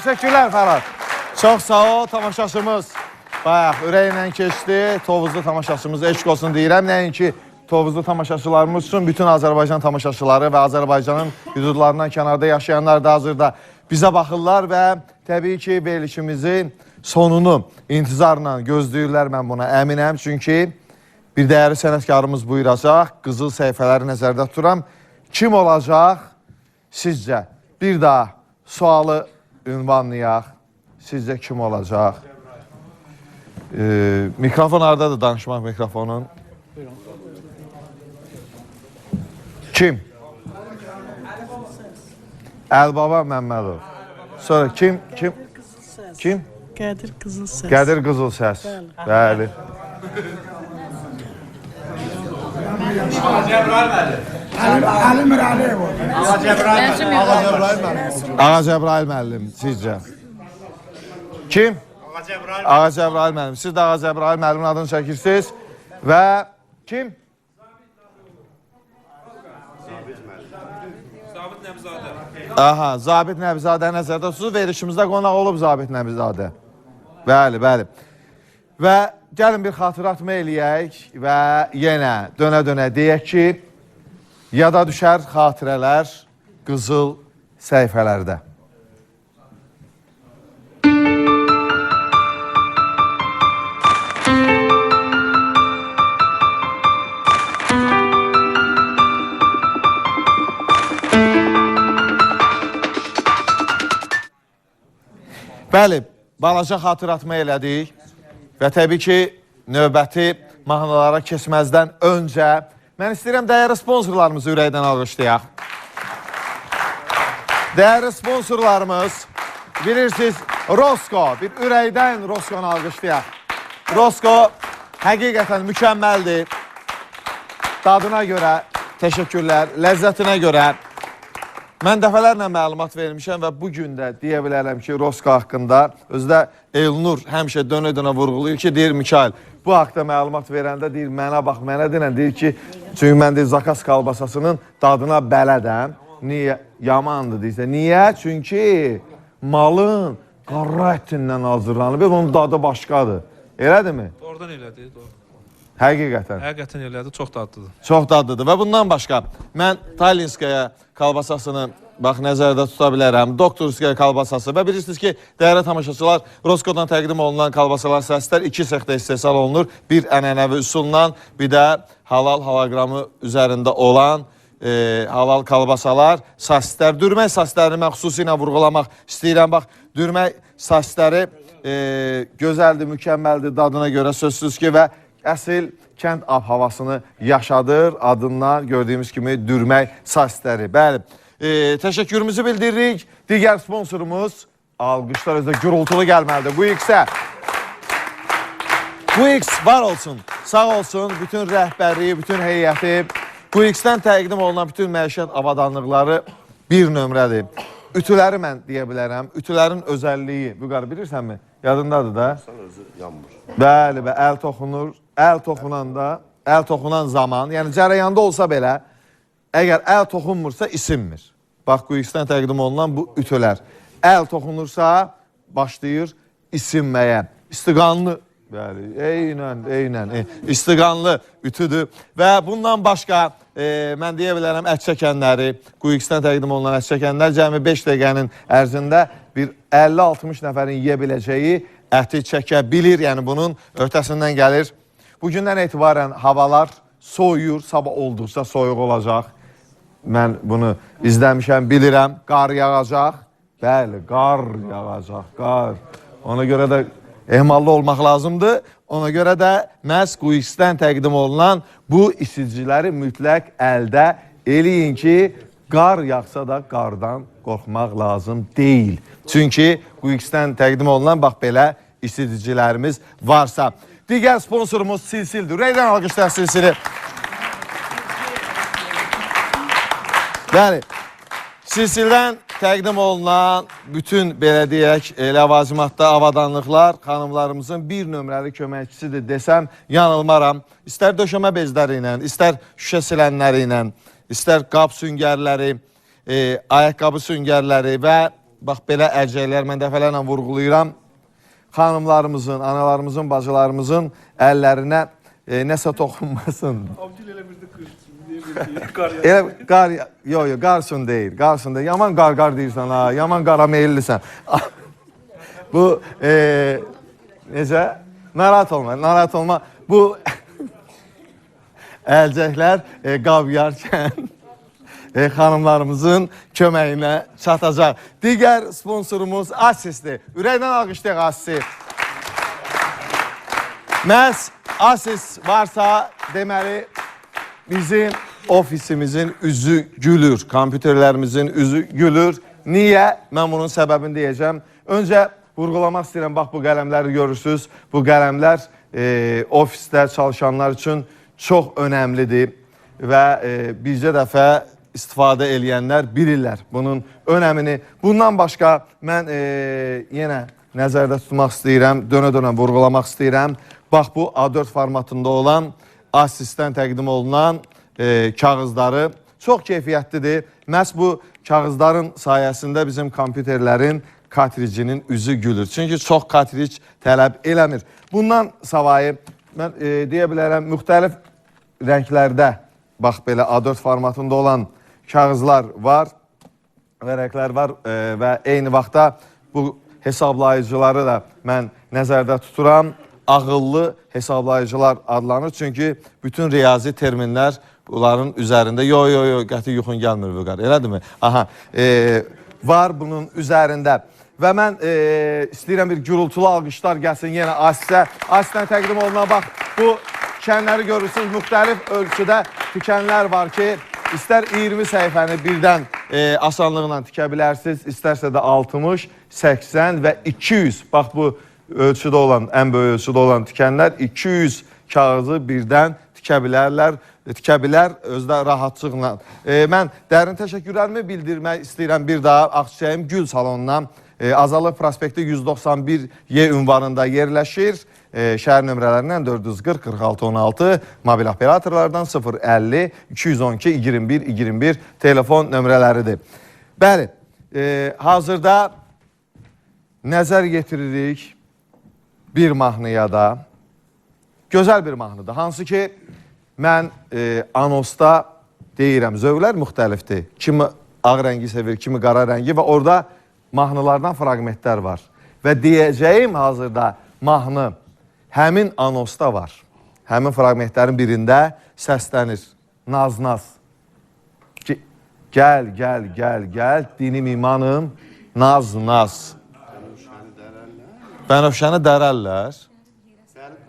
Speaker 1: Təşəkkürlər Fərad. Çox sağ ol, tamaşaçımız. Bayaq ürəklə keçdi, Tovuzlu tamaşaçımız eşq olsun deyirəm. Nəinki Tovuzlu tamaşaçılarımız üçün bütün Azərbaycan tamaşaçıları və Azərbaycanın hüdudlarından kənarda yaşayanlar da hazırda bizə baxırlar və təbii ki, verilişimizin sonunu intizarla gözləyirlər, mən buna əminəm. Çünki bir dəyərli sənətkarımız buyuracaq, qızıl səhifələri nəzərdə tuturam. Kim olacaq sizcə? Bir daha sualı ünvanlayaq. Sizcə kim olacaq? Mikrofon haradadır, danışmaq mikrofonun? Kim? Əlbaba Məmmədov. Sonra kim?
Speaker 10: Qədir Qızılsəs.
Speaker 1: Qədir Qızılsəs. Bəli. Ağa Cəbrail müəllim, sizcə? Kim? Ağa Cəbrail müəllim. Siz də Ağa Cəbrail müəllimin adını çəkirsiniz. Və kim?
Speaker 11: Zabit Nəbzadə.
Speaker 1: Aha, Zabit Nəbzadə nəzərdə tutursuz. Verişimizdə qonaq olub Zabit Nəbzadə. Bəli, bəli. Və gəlin bir xatıratma eləyək və yenə dönə-dönə deyək ki, yada düşər xatirələr qızıl səhifələrdə. Bəli, balaca xatıratma elədik və təbii ki, növbəti mahnılara keçməzdən öncə mən istəyirəm dəyərli sponsorlarımızı ürəkdən alqışlayaq. Dəyərli sponsorlarımız, bilirsiniz, Rosko, bir ürəkdən Roskonu alqışlayaq. Rosko həqiqətən mükəmməldir. Dadına görə təşəkkürlər, ləzzətinə görə. Mən dəfələrlə məlumat vermişəm və bugün də deyə bilərəm ki, Rosko haqqında özdə Elnur həmişə dönə-dönə vurğulayır ki, deyir Mikail, bu haqda məlumat verəndə deyir, mənə bax, mənə denən, deyir ki, çünki mən deyir, Zakas kalbasasının dadına bələdəm. Niyə? Yamandır deyirsə. Niyə? Çünki malın qarra ətindən hazırlanıb, onun dadı başqadır. Elədirmi?
Speaker 11: Oradan elədi, doğru.
Speaker 1: Həqiqətən.
Speaker 11: Həqiqətən elədi, çox dadlıdır.
Speaker 1: Çox dadlıdır və bundan başqa mən Talinskaya kalbasasını bax nəzərdə tuta bilərəm. Doktorskaya kalbasası və bilirsiniz ki, dəyərli tamaşaçılar, Roskodan təqdim olunan kalbasalar səslər iki sexdə istehsal olunur. Bir ənənəvi üsulla, bir də halal halogramı üzərində olan halal kalbasalar, sasislər. Dürmək sasislərini mən xüsusilə vurğulamaq istəyirəm. Bax, dürmək sasisləri gözəldir, mükəmməldir dadına görə sözsüz ki və əsl kənd ab-havasını yaşadır. Adından gördüyümüz kimi dürmək sasisləri. Bəli, təşəkkürümüzü bildiririk. Digər sponsorumuz alqışlar özdə gürültülü gəlməlidir. Bu X-ə. Bu X var olsun, sağ olsun, bütün rəhbərliyi, bütün heyəti. Bu X-dən təqdim olunan bütün məişət avadanlıqları bir nömrədir. Ütüləri mən deyə bilərəm. Ütülərin özəlliyi, Vüqar bilirsənmi? Yadındadır da. Bəli, əl toxunur. Əl toxunanda, əl toxunan zaman, yəni cərəyanda olsa belə, əgər əl toxunmursa isinmir. Bax, bu X-dən təqdim olunan bu ütülər. Əl toxunursa başlayır isinməyə. İstiqanlı, bəli, eynən, istiqanlı ütüdür. Və bundan başqa, mən deyə bilərəm, ət çəkənləri, QX-dən təqdim olunan ət çəkənlər cəmi 5 dəqiqənin ərzində bir 50-60 nəfərin yeyə biləcəyi əti çəkə bilir. Yəni bunun öhdəsindən gəlir. Bugündən etibarən havalar soyuyur, sabah olduqca soyuq olacaq. Mən bunu izləmişəm, bilirəm, qar yağacaq. Bəli, qar yağacaq, qar. Ona görə də ehmallı olmaq lazımdır. Ona görə də məhz QX-dən təqdim olunan bu isiticiləri mütləq əldə eləyin ki, qar yağsa da qardan qorxmaq lazım deyil. Çünki QX-dən təqdim olunan bax belə isiticilərimiz varsa. Digər sponsorumuz Silsildir. Ürəkdən alqışlar Silsili. Yəni, Silsildən təqdim olunan bütün belə deyək, ləvazimatda avadanlıqlar xanımlarımızın bir nömrəli köməkçisidir desəm, yanılmaram. İstər döşəmə bezləri ilə, istər şüşə silənləri ilə, istər qab süngərləri, ayaqqabı süngərləri və bax belə ərcəklər mən dəfələrlə vurğulayıram. Xanımlarımızın, analarımızın, bacılarımızın əllərinə nəsə toxunmasın. Qarsun deyil, qarsun deyil. Yaman qar deyirsən ha, yaman qara meyillisən. Bu, necə? Narahat olma. Bu əlcəklər qab yarkən xanımlarımızın köməyinə çatacaq. Digər sponsorumuz Asis'dir. Ürəkdən alqışlayaq Asis'i. Məhz Asis varsa deməli bizim ofisimizin üzü gülür, kompüterlərimizin üzü gülür. Niyə? Mən bunun səbəbini deyəcəm. Öncə vurğulamaq istəyirəm, bax bu qələmləri görürsünüz. Bu qələmlər ofisdə çalışanlar üçün çox önəmlidir və bircə dəfə istifadə eləyənlər bilirlər bunun önəmini. Bundan başqa mən yenə nəzərdə tutmaq istəyirəm, dönə-dönə vurğulamaq istəyirəm. Bax bu A4 formatında olan Asis'dən təqdim olunan kağızları çox keyfiyyətlidir. Məhz bu kağızların sayəsində bizim kompüterlərin kartricinin üzü gülür. Çünki çox kartric tələb eləmir. Bundan savayı mən deyə bilərəm, müxtəlif rənglərdə bax belə A4 formatında olan kağızlar var, vərəqlər var və eyni vaxtda bu hesablayıcıları da mən nəzərdə tuturam. Ağıllı hesablayıcılar adlanır. Çünki bütün riyazi terminlər bunların üzərində, qəti yuxun gəlmir Vüqar, elədirmi? Aha, var bunun üzərində. Və mən istəyirəm bir gürültülü alqışlar gəlsin yenə Asis'ə. Asis'dən təqdim olunan bax, bu tikənləri görürsünüz, müxtəlif ölçüdə tikənlər var ki, İstər 20 səhifəni birdən asanlıqla tikə bilərsiniz, istərsə də 60, 80 və 200. Bax bu ölçüdə olan, ən böyük ölçüdə olan tikənlər 200 kağızı birdən tikə bilərlər, tikə bilər özdə rahatçılıqla. Mən dərin təşəkkürlərimi bildirmək istəyirəm bir daha Ağçiçəyim Gül salonuna. Azalıq prospekti 191Y ünvanında yerləşir. Şəhər nömrələrindən 440-46-16, mobil operatorlardan 050-212-21-21 telefon nömrələridir. Bəli, hazırda nəzər yetiririk bir mahnıya da, gözəl bir mahnıdır. Hansı ki, mən anosda deyirəm, zövqlər müxtəlifdir. Kimi ağ rəngi sevir, kimi qara rəngi və orada mahnılardan fraqmentlər var. Və deyəcəyim hazırda mahnı həmin anosda var. Həmin fraqmentlərin birində səslənir. Naz-naz. Gəl, gəl, gəl, gəl, dinim imanım, naz, naz. Bənövşəni dərərlər,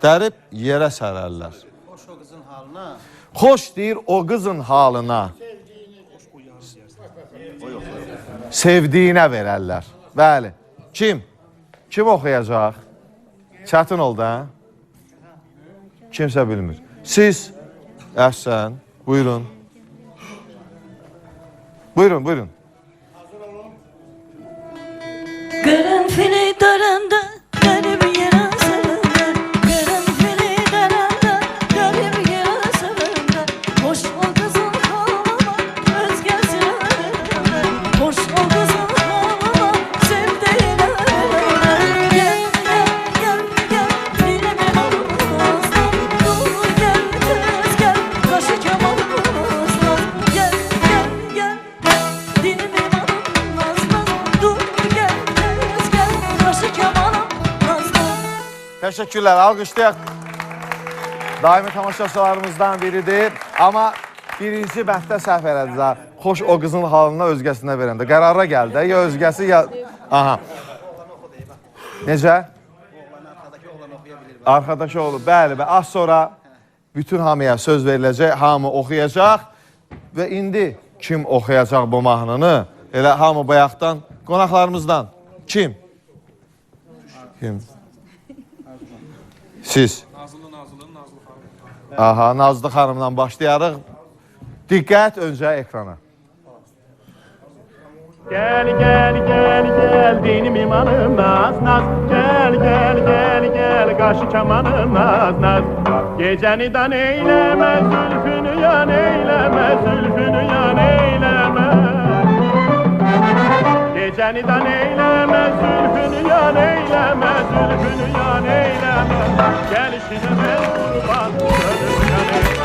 Speaker 1: dərib yerə sərərlər. Xoş deyir o qızın halına, sevdiyinə verərlər. Bəli, kim? Kim oxuyacaq? Çətin oldu, hə? Kimsə bilmir. Siz, Əhsən, buyurun. Buyurun, buyurun.
Speaker 8: Qərənfili daranda, qərib yerə saranda, qərənfili daranda, qərib yerə saranda, hoş ol qızın halına, özgəsinə verəndə, hoş ol qızın halına, sevdiyinə verəndə. Gəl, gəl, gəl, gəl, dilimin ağzından, dur gəl, tez gəl, qaşı kamalımızdan. Gəl, gəl, gəl, dilimin ağzından, dur gəl, tez gəl, qaşı kamalımızdan.
Speaker 1: Təşəkkürlər, alqışlayaq. Daimi tamaşaçılarımızdan biridir. Amma birinci bəhtdə səhv elədilər. Xoş o qızın halına özgəsinə verəndə. Qərara gəldi, ya özgəsi, ya... Aha. Necə? Arxadakı oğlu, bəli, və az sonra bütün hamıya söz veriləcək, hamı oxuyacaq və indi kim oxuyacaq bu mahnını? Elə hamı bayaqdan, qonaqlarımızdan. Kim? Kim? Siz.
Speaker 11: Nazlı xanım.
Speaker 1: Aha, Nazlı xanımdan başlayarıq. Diqqət öncə ekrana.
Speaker 10: Gel gel gel gel dinim imanım naz naz. Gel gel gel gel karşı kamanım naz naz. Geceni dan eyleme zülfünü yan eyleme zülfünü yan eyleme. Geceni dan eyleme zülfünü yan eyleme zülfünü yan eyleme. Gelişine ben kurban gönlüm yan eyleme.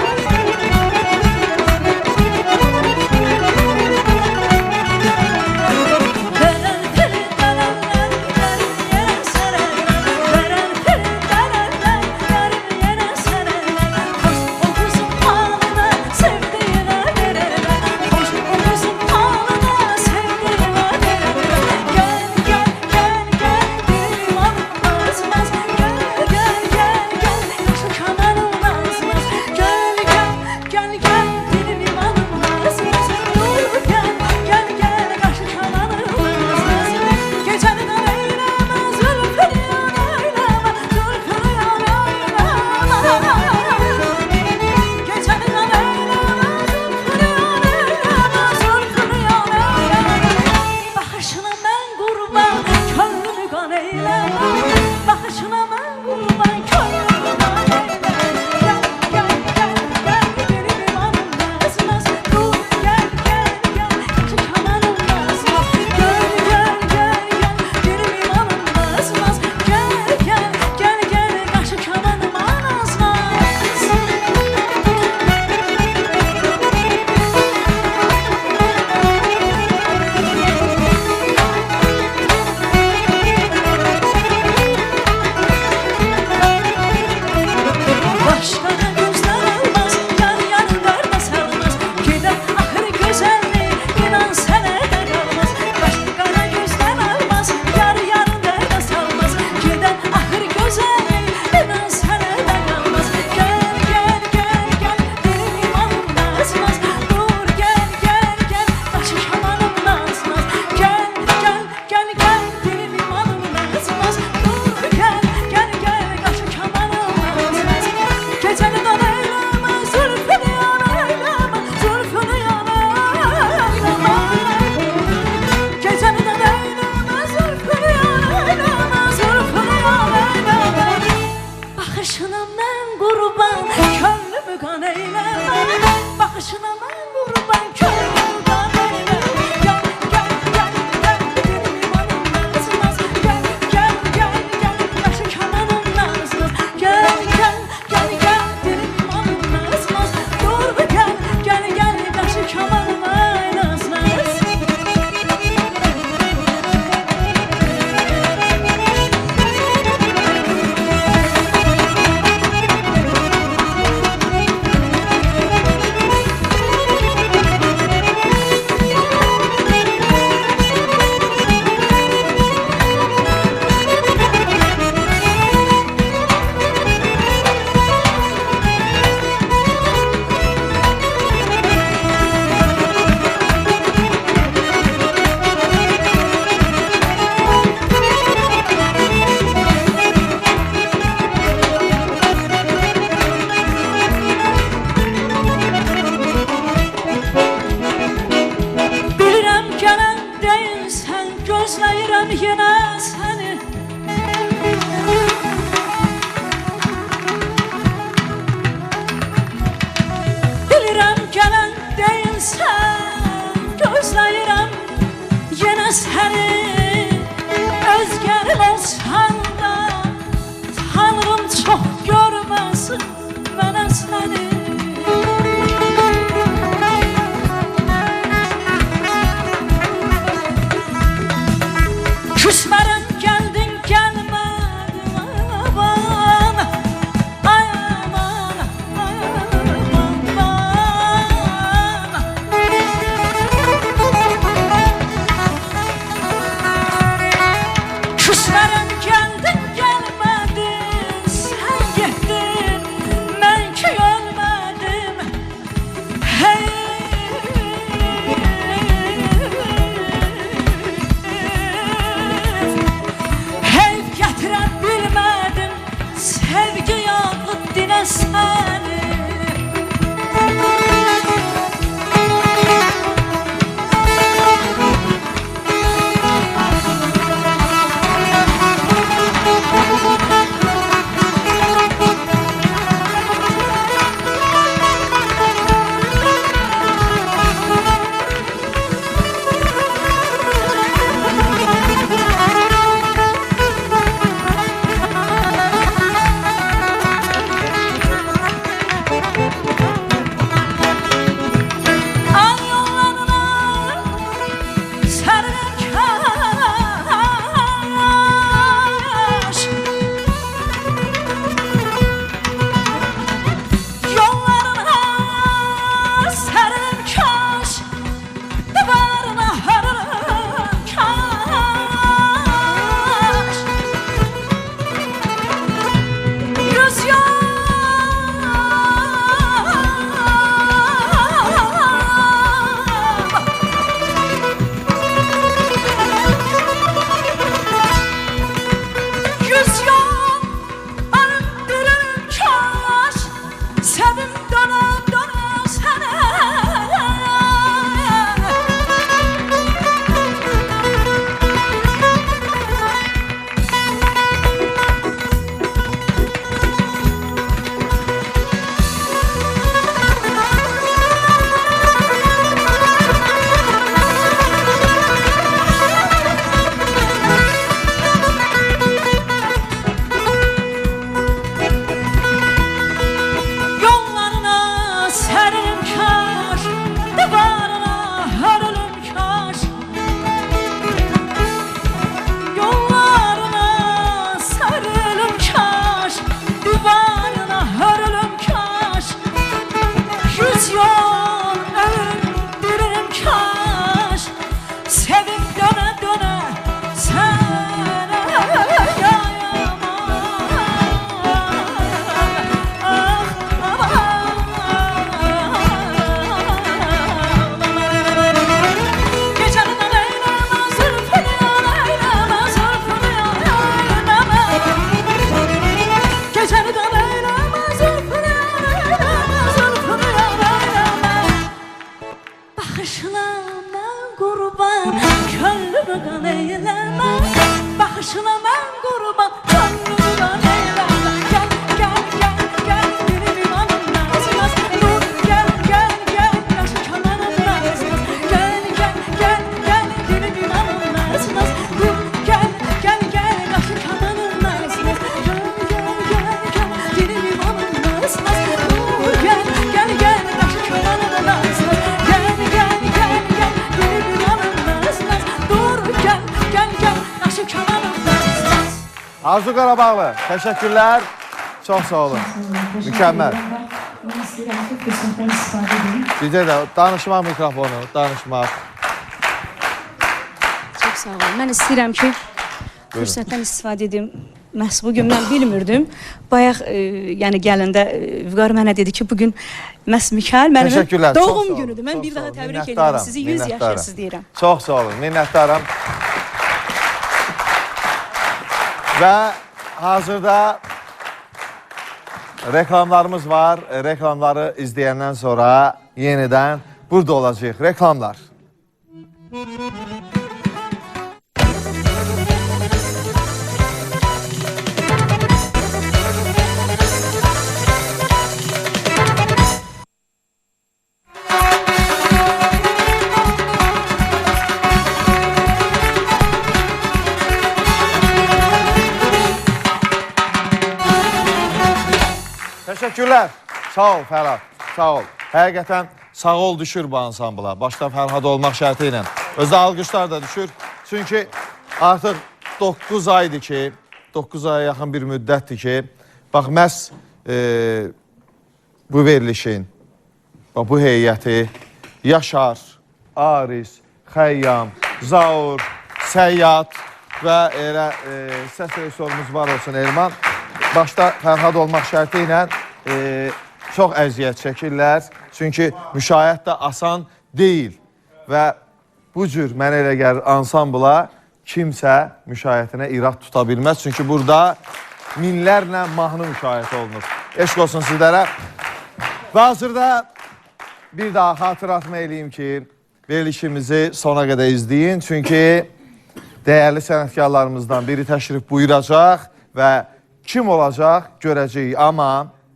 Speaker 8: səni. Küsmərəm gəldin gəlmədin aman. Ay aman, aman. Küsmərəm gəldin gəlmədin. Sən getdin, mən ki ölmədim. Hey heyf gətirə bilmədim. Sevgi yağıb dinə səni. Ay yollarına sərilən kaş. Yollarına sərilən kaş. Divarına hörülən kaş. Göz Yüz yol arındırırım kaş. Sevim döne döne sene. Yollarına sərilin kaş. Divarına hörülüm kaş. Yollarına sərilin kaş. Divarına hörülüm kaş. Yüz yol öldürürüm kaş. Sevim döne döne sənə. Gecənin eyleme zülfünü eyleme zülfünü eyleme. Gecənin eyleme zülfünü eyleme zülfünü eyleme. Baxışına mən qurban, könlümü qan eyleme. Baxışına mən qurban, könlümü qan eyleme. Gel gel gel gel benim imanım nazmaz. Dur gel gel gel yaşı kananım nazmaz. Gel gel gel gel benim imanım nazmaz. Dur gel gel gel yaşı kananım nazmaz. Gel gel gel gel benim imanım nazmaz. Dur gel gel gel yaşı kananım nazmaz. Gel gel gel gel benim imanım nazmaz. Dur gel gel gel yaşı kananım nazmaz.
Speaker 1: Arzu Qarabağlı, teşekkürler. Çok sağ olun. Mükemmel.
Speaker 4: Mən istəyirəm ki, fürsətdən istifadə edin.
Speaker 1: Bizə də danışmaq mikrofonu, danışmaq.
Speaker 4: Çox sağ olun. Mən istəyirəm ki, fürsətdən istifadə edim. Məhz bugün mən bilmirdim. Bayaq yəni gələndə Vüqar mənə dedi ki, bugün məhz Mikail mənim
Speaker 1: Təşəkkürlər. çox sağ
Speaker 4: doğum
Speaker 1: olun,
Speaker 4: günüdür. Mən
Speaker 1: çox
Speaker 4: bir
Speaker 1: sağ
Speaker 4: daha
Speaker 1: olun.
Speaker 4: təbrik
Speaker 1: Minnətdaram,
Speaker 4: edirəm sizi. 100
Speaker 1: minnətdaram.
Speaker 4: yaşasınız deyirəm.
Speaker 1: Çok sağ olun, minnətdaram. Ve hazırda reklamlarımız var. Reklamları izleyenden sonra yeniden burada olacak. Reklamlar. Teşekkürler. Sağ ol Fərhad, sağ ol. Həqiqətən sağ ol düşür bu ansambla. Başda Fərhad olmaq şərti ilə. Özdə alqışlar da düşür. Çünki artıq 9 aydır ki, 9 aya yaxın bir müddətdir ki, bax məhz bu verilişin, bax bu heyəti Yaşar, Aris, Xəyyam, Zaur, Səyyad və elə səs rejissorumuz var olsun Elman. Başda Fərhad olmaq şərti ilə çox əziyyət çəkirlər. Çünki müşahidə də asan deyil. Və bu cür mənə elə gəlir ansambla kimsə müşahiyyətinə irad tuta bilməz. Çünki burada minlərlə mahnı müşahidə olunur. Eşq olsun sizlərə. Və hazırda bir daha xatırlatma eləyim ki, verilişimizi sona qədər izləyin. Çünki dəyərli sənətkarlarımızdan biri təşrif buyuracaq və kim olacaq görəcəyik.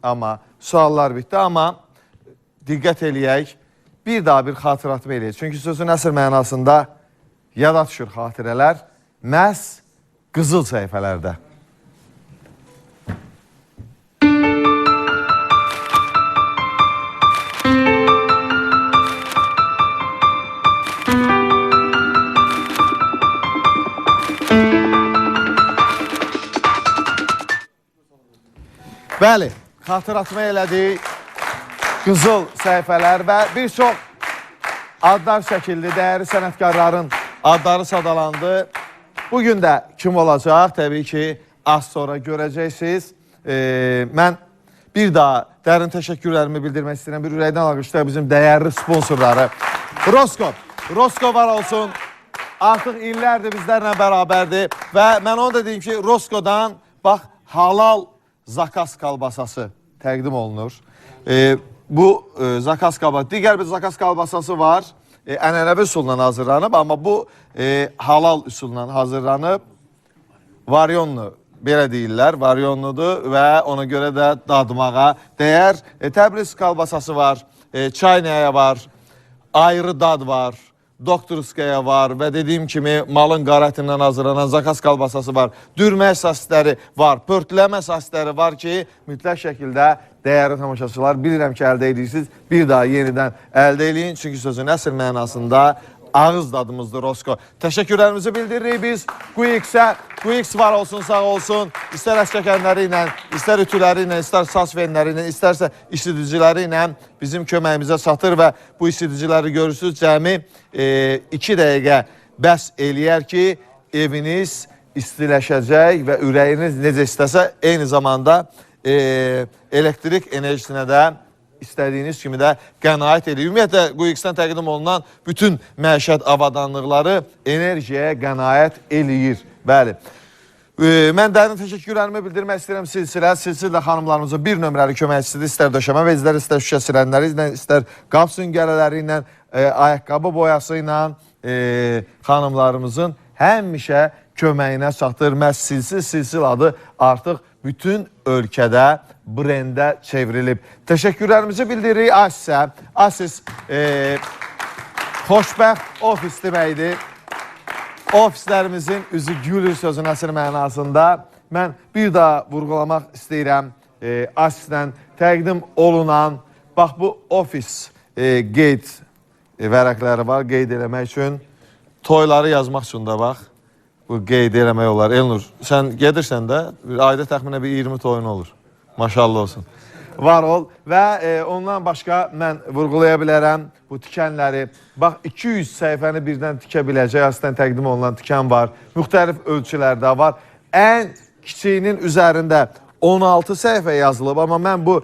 Speaker 1: Amma suallar bitdi. Amma diqqət eləyək, bir daha bir xatırlatma eləyək. Çünki sözün əsl mənasında yada düşür xatirələr məhz qızıl səhifələrdə. Bəli, xatırlatma elədik, qızıl səhifələr və bir çox adlar çəkildi, dəyərli sənətkarların adları sadalandı. Bugün də kim olacaq? Təbii ki, az sonra görəcəksiniz. Mən bir daha dərin təşəkkürlərimi bildirmək istəyirəm. Bir ürəkdən alqışlayaq bizim dəyərli sponsorları. Rosko. Rosko var olsun. Artıq illərdir bizlərlə bərabərdir. Və mən onu da deyim ki, Roskodan bax, halal zakaz kalbasası təqdim olunur. Bu zakaz kalbasası, digər bir zakaz kalbasası var. Ənənəvi üsulla hazırlanıb, amma bu halal üsulla hazırlanıb. Varyonlu, belə deyirlər, varyonludur və ona görə də dadmağa dəyər. Təbriz kalbasası var, çaynaya var, ayrı dad var, doktorskaya var və dediyim kimi malın qara ətindən hazırlanan zakaz kalbasası var. Dürmə əsasları var, pörtləmə əsasları var ki, mütləq şəkildə dəyərli tamaşaçılar bilirəm ki, əldə edirsiniz. Bir daha yenidən əldə eləyin. Çünki sözün əsl mənasında ağız dadımızdır Rosko. Təşəkkürlərimizi bildiririk biz Quix-ə. Quix var olsun, sağ olsun. İstər əskəkənləri ilə, istər ütüləri ilə, istər sas venləri ilə, istərsə işidiciləri ilə bizim köməyimizə çatır və bu işidiciləri görürsünüz. Cəmi 2 dəqiqə bəs eləyər ki, eviniz istiləşəcək və ürəyiniz necə istəsə, eyni zamanda elektrik enerjisinə də istədiyiniz kimi də qənaət edir. Ümumiyyətlə, Quix-dən təqdim olunan bütün məişət avadanlıqları enerjiyə qənaət eləyir. Bəli. Mən dərin təşəkkürlərimi bildirmək istəyirəm Silsilə. Silsilə xanımlarımızın bir nömrəli köməkçisidir. İstər döşəmə bezləri, istər şüşə silənləri ilə, istər qap süngərələri ilə, ayaqqabı boyası ilə xanımlarımızın həmişə köməyinə çatır. Məhz Silsil adı artıq bütün ölkədə brendə çevrilib. Təşəkkürlərimizi bildiririk Asisə. Asis xoşbəxt ofis deməkdir. Ofislərimizin üzü gülür sözün əsl mənasında. Mən bir daha vurğulamaq istəyirəm. Asisdən təqdim olunan, bax bu ofis qeyd vərəqləri var, qeyd eləmək üçün. Toyları yazmaq üçün də bax. Bu qeyd eləmək olar. Elnur, sən gedirsən də ayda təxminə bir 20 toyun olur. Maşallah olsun. Var ol və ondan başqa mən vurğulaya bilərəm bu tikənləri. Bax 200 səhifəni birdən tikə biləcək aslında təqdim olunan tikən var. Müxtəlif ölçülərdə var. Ən kiçiyinin üzərində 16 səhifə yazılıb, amma mən bu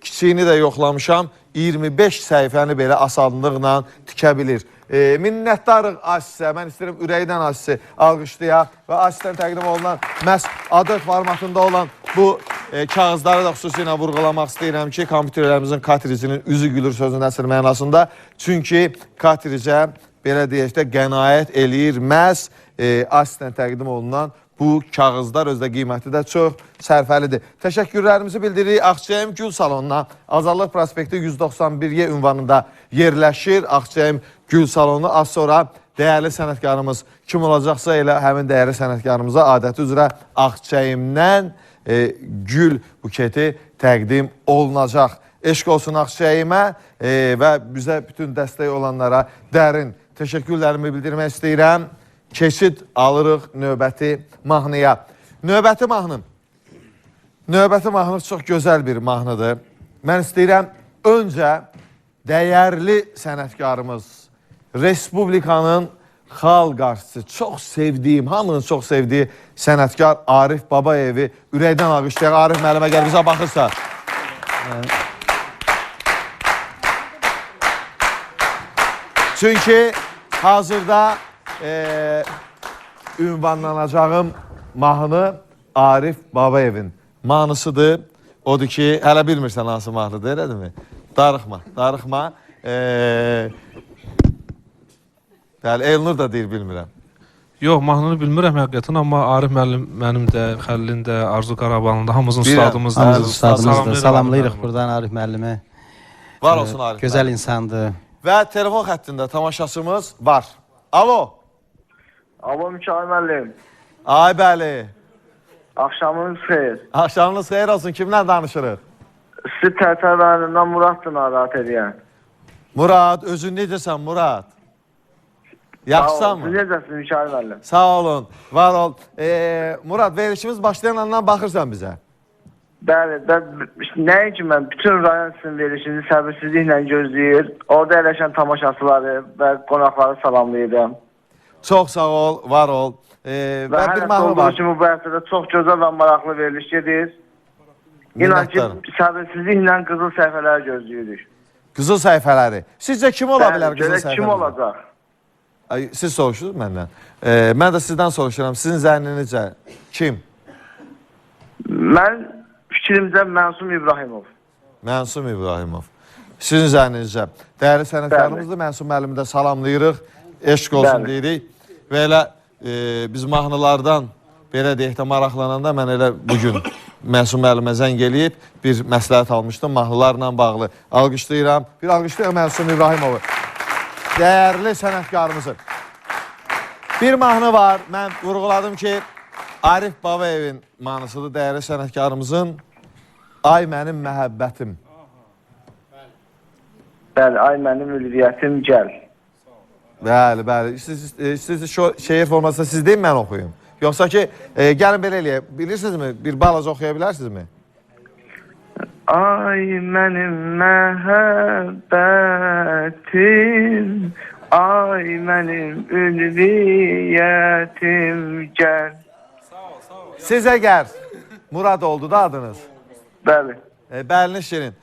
Speaker 1: kiçiyini də yoxlamışam. 25 səhifəni belə asanlıqla tikə bilir. Minnətdarıq Asisə, mən istəyirəm ürəkdən Asisi alqışlayaq və Asisdən təqdim olunan məhz A4 formatında olan bu kağızları da xüsusilə vurğulamaq istəyirəm ki, kompüterlərimizin kartricinin üzü gülür sözün əsl mənasında. Çünki kartricə belə deyək də qənaət eləyir məhz Asisdən təqdim olunan bu kağızlar, özdə qiyməti də çox sərfəlidir. Təşəkkürlərimizi bildiririk Ağçayım Gül Salonuna. Azadlıq prospekti 191-yə ünvanında yerləşir. Ağçayım Gül Salonu az sonra dəyərli sənətkarımız kim olacaqsa elə həmin dəyərli sənətkarımıza adəti üzrə Ağçayımdan gül buketi təqdim olunacaq. Eşq olsun Ağçəyimə və bizə bütün dəstək olanlara dərin təşəkkürlərimi bildirmək istəyirəm. Keçid alırıq növbəti mahnıya. Növbəti mahnı çox gözəl bir mahnıdır. Mən istəyirəm öncə dəyərli sənətkarımız, Respublikanın xalq artisti, çox sevdiyim, hamının çox sevdiyi sənətkar Arif Babayevi ürəkdən alqışlayaq. Arif müəllimə gəl bizə baxırsa. Çünki hazırda ünvanlanacağım mahnı Arif Babayevin mahnısıdır. Odur ki, hələ bilmirsən hansı mahnıdır, elədirmi? Darıxma. Bəli, Elnur da deyir, bilmirəm.
Speaker 11: Yox, mahnını bilmirəm həqiqətən, amma Arif müəllim mənim də, Xəlilin də, Arzu Qarabağın da, hamımızın ustadımızdır.
Speaker 12: Salamlayırıq buradan Arif müəllimi.
Speaker 1: Var olsun Arif.
Speaker 12: Gözəl insandır.
Speaker 1: Və telefon xəttində tamaşaçımız var. Alo.
Speaker 9: Alo, Mikail müəllim.
Speaker 1: Ay bəli.
Speaker 9: Axşamınız xeyir.
Speaker 1: Axşamınız xeyir olsun. Kimlə danışırıq?
Speaker 9: Sizi Tərtər rayonundan Muraddır narahat edən.
Speaker 1: Murad, özün necəsən Murad? Yaxşısan mı?
Speaker 9: Siz necəsiniz Mikail müəllim?
Speaker 1: Sağ olun, var ol. Murad, verilişimiz başlayan andan baxırsan bizə.
Speaker 9: Bəli, nəinki mən bütün rayon sizin verilişinizi səbirsizliklə gözləyir. Orada əyləşən tamaşaçıları və qonaqları salamlayıram.
Speaker 1: Çox sağ ol, var ol.
Speaker 9: Və hər həftə olduğu kimi bu həftədə çox gözəl və maraqlı veriliş gedir. İnan ki, səbirsizliklə qızıl səhifələri gözləyirik.
Speaker 1: Qızıl səhifələri. Sizcə kim ola bilər qızıl səhifələri?
Speaker 9: Kim olacaq?
Speaker 1: Siz soruşdunuz məndən. Mən də sizdən soruşuram. Sizin zənninizcə kim?
Speaker 9: Mən fikrimcə Mənsum İbrahimov.
Speaker 1: Mənsum İbrahimov. Sizin zənninizcə. Dəyərli sənətkarımızdır. Mənsum müəllimi də salamlayırıq. Eşq olsun deyirik. Və elə biz mahnılardan belə deyək də maraqlananda mən elə bugün Mənsum müəllimə zəng eləyib bir məsləhət almışdım mahnılarla bağlı. Alqışlayıram. Bir alqışlayaq Mənsum İbrahimovu. Dəyərli sənətkarımızı. Bir mahnı var. Mən vurğuladım ki, Arif Babayevin mahnısıdır. Dəyərli sənətkarımızın Ay mənim məhəbbətim.
Speaker 9: Bəli, ay mənim ülviyyətim gəl.
Speaker 1: Bəli. Siz şeir formasında siz deyim, mən oxuyum. Yoxsa ki, gəlin belə eləyək. Bilirsinizmi? Bir balaca oxuya bilərsinizmi?
Speaker 9: Ay mənim məhəbbətim, ay mənim ülviyyətim gəl.
Speaker 1: Siz əgər Murad oldu da adınız.
Speaker 9: Bəli.
Speaker 1: Bəlini şirin.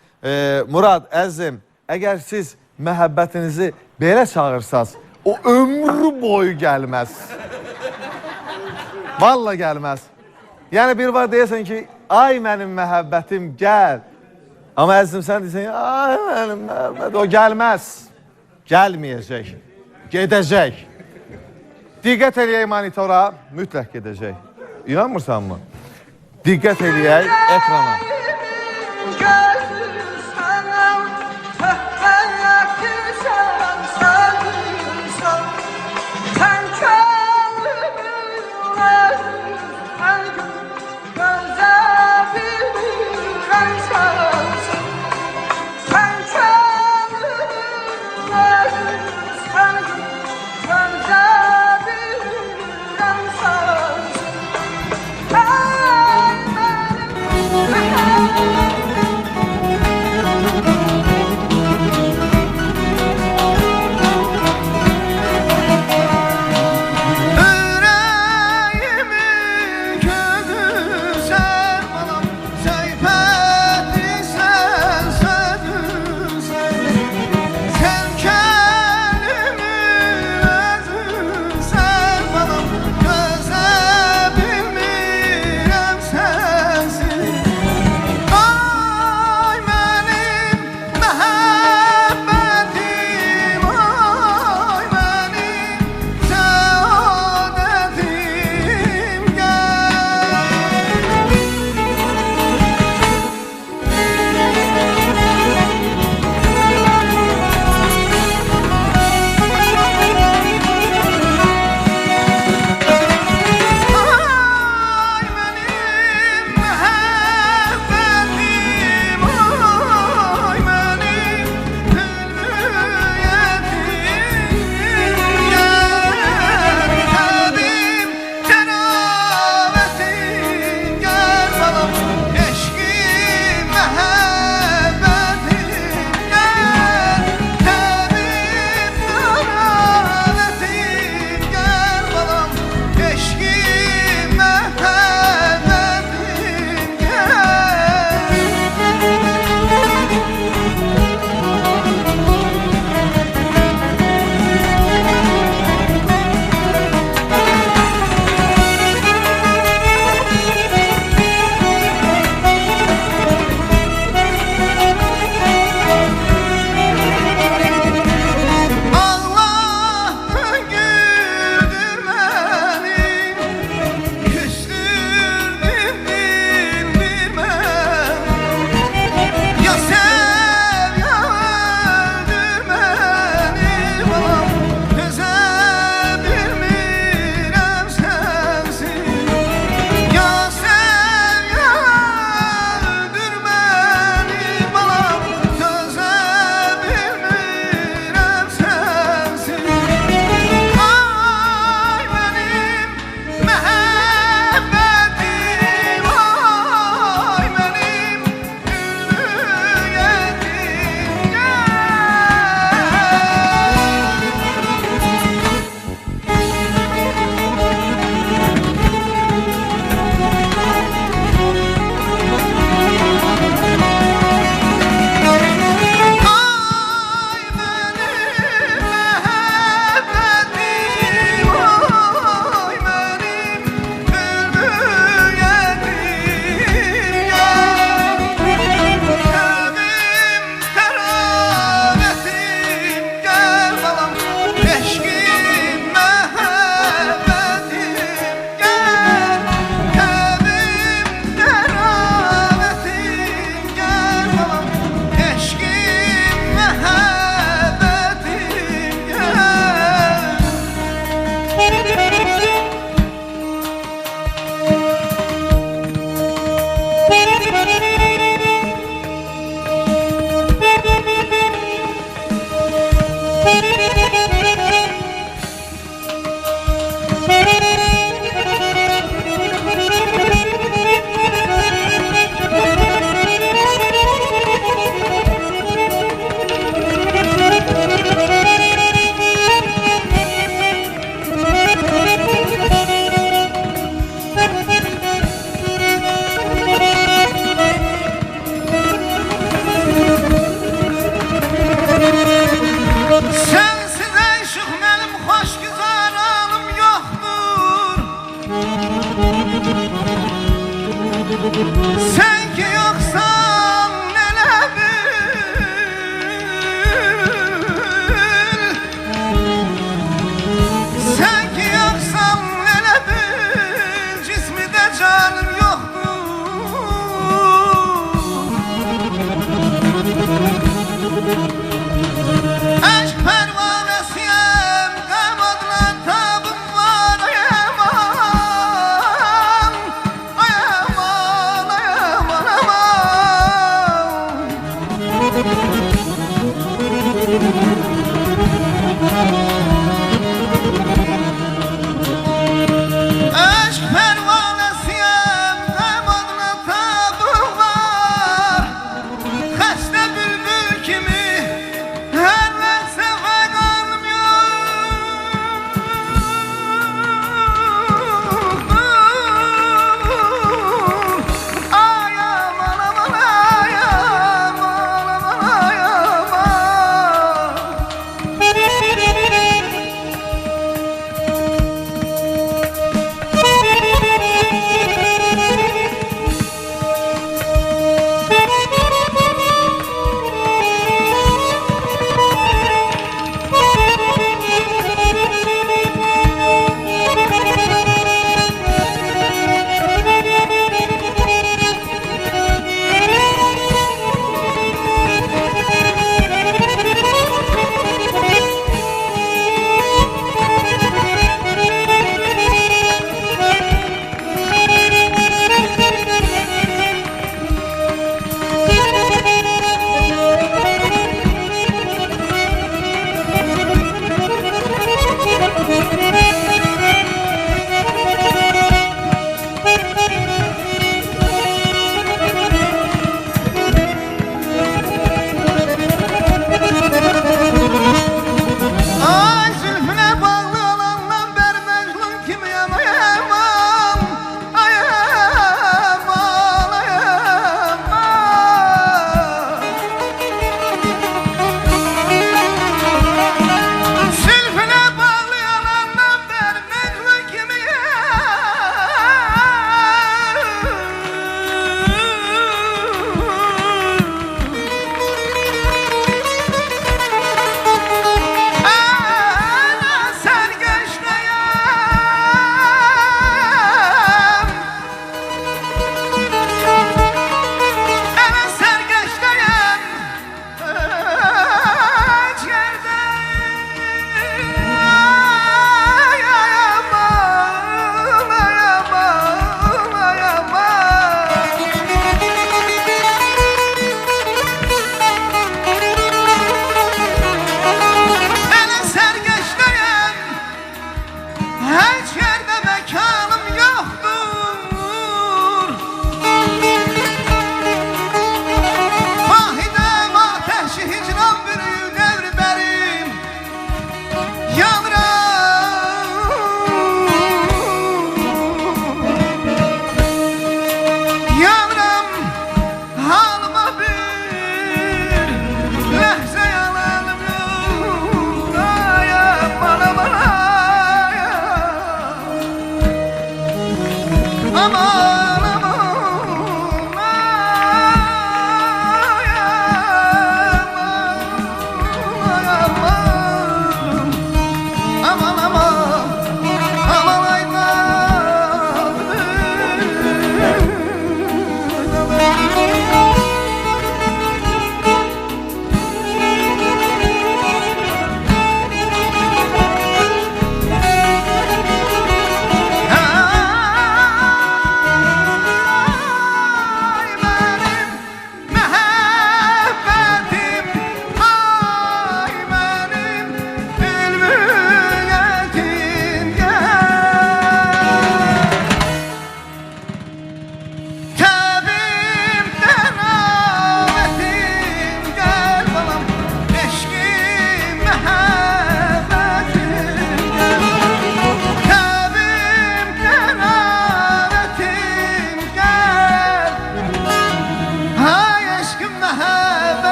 Speaker 1: Murad, əzizim, əgər siz məhəbbətinizi belə çağırsaz, o ömrü boyu gəlməz. Valla gəlməz. Yəni bir var deyəsən ki, ay mənim məhəbbətim gəl. Amma əzizim sən deyəsən ki, ay mənim məhəbbətim, o gəlməz. Gəlməyəcək. Gedəcək. Diqqət eləyək monitora, mütləq gedəcək. İnanmırsan mı? Diqqət eləyək ekrana.
Speaker 6: Ay,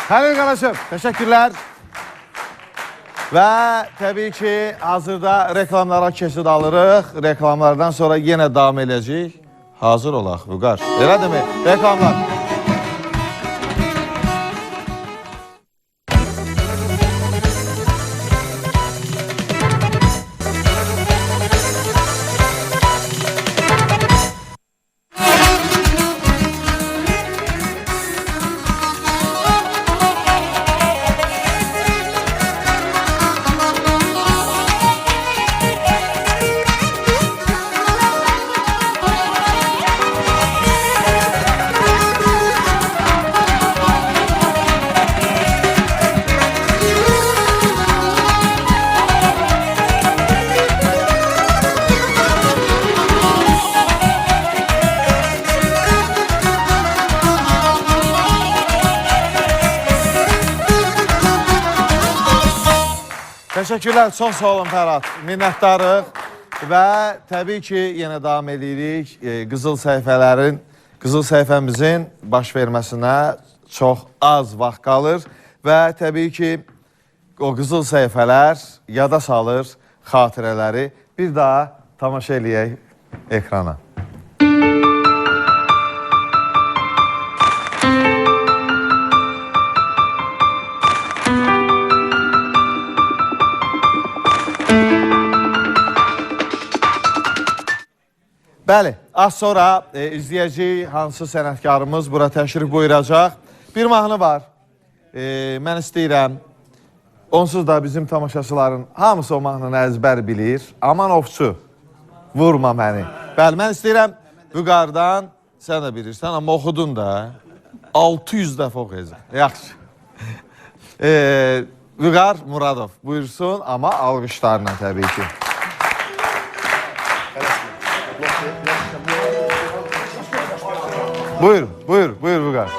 Speaker 1: Halil Qaraşov, təşəkkürlər. Və təbii ki, hazırda reklamlara keçid alırıq. Reklamlardan sonra yenə davam edəcəyik. Hazır olaq, Vüqar. Elədirmi? Reklamlar. Təşəkkürlər, çox sağ olun Fərhad, minnətdarıq və təbii ki, yenə davam edirik. Qızıl səhifəmizin baş verməsinə çox az vaxt qalır və təbii ki, o qızıl səhifələr yada salır xatirələri. Bir daha tamaşa eləyək ekrana. Bəli, az sonra izləyəcək hansı sənətkarımız bura təşrif buyuracaq. Bir mahnı var, mən istəyirəm, onsuz da bizim tamaşaçıların hamısı o mahnını əzbər bilir. Aman ovçu, vurma məni. Bəli, mən istəyirəm Vüqardan, sən də bilirsən, amma oxudun da, 600 dəfə oxuyacaq. Yaxşı. Vüqar Muradov buyursun, amma alqışlarla təbii ki. Buyur, buyur, buyur Vüqar.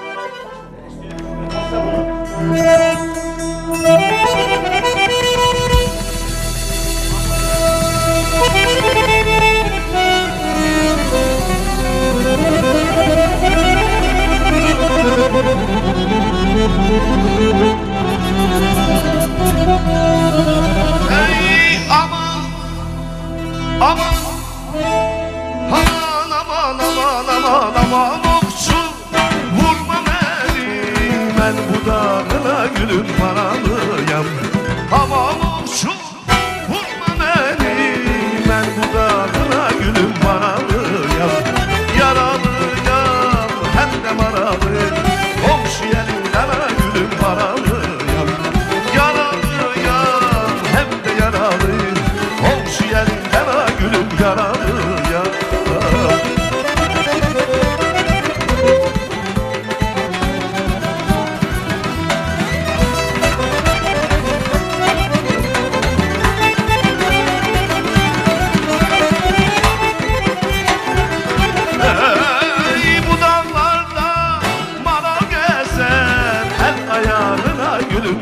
Speaker 2: Ey aman, aman, aman, aman, aman, aman, aman okçu, vurma beni, ben bu dağına gülün paralıyam. Aman okçu, vurma beni, ben bu dağına gülün paralıyam. Yaralıyam, hem de maralı, komşu elinden gülün paralıyam. Yaralıyam, hem de yaralı, komşu elinden gülün yaralıyam.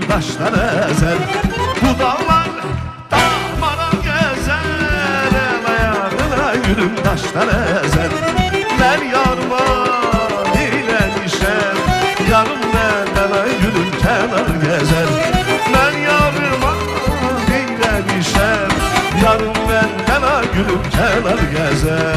Speaker 2: Taşlar ezer, bu dağlarda mara gezer, el ayağına gülüm taşlar ezer. Ben yarma ilerişem, yarım benden gülüm kenar gezer. Ben yarma ilerişem, yarım benden gülüm kenar gezer.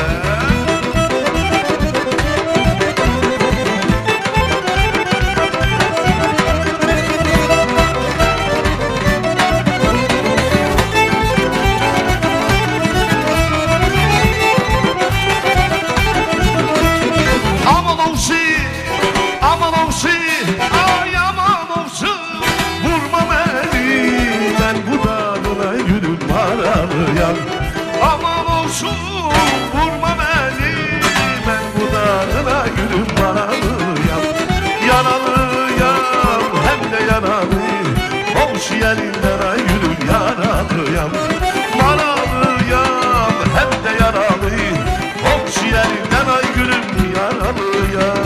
Speaker 2: Aman olsun vurma beni, ben bu dağına gülüm maralıyam. Yaralıyam hem de yaralı, komşu elinden ay gülüm yaralıyam. Maralıyam hem de yaralı, komşu elinden ay gülüm yaralıyam.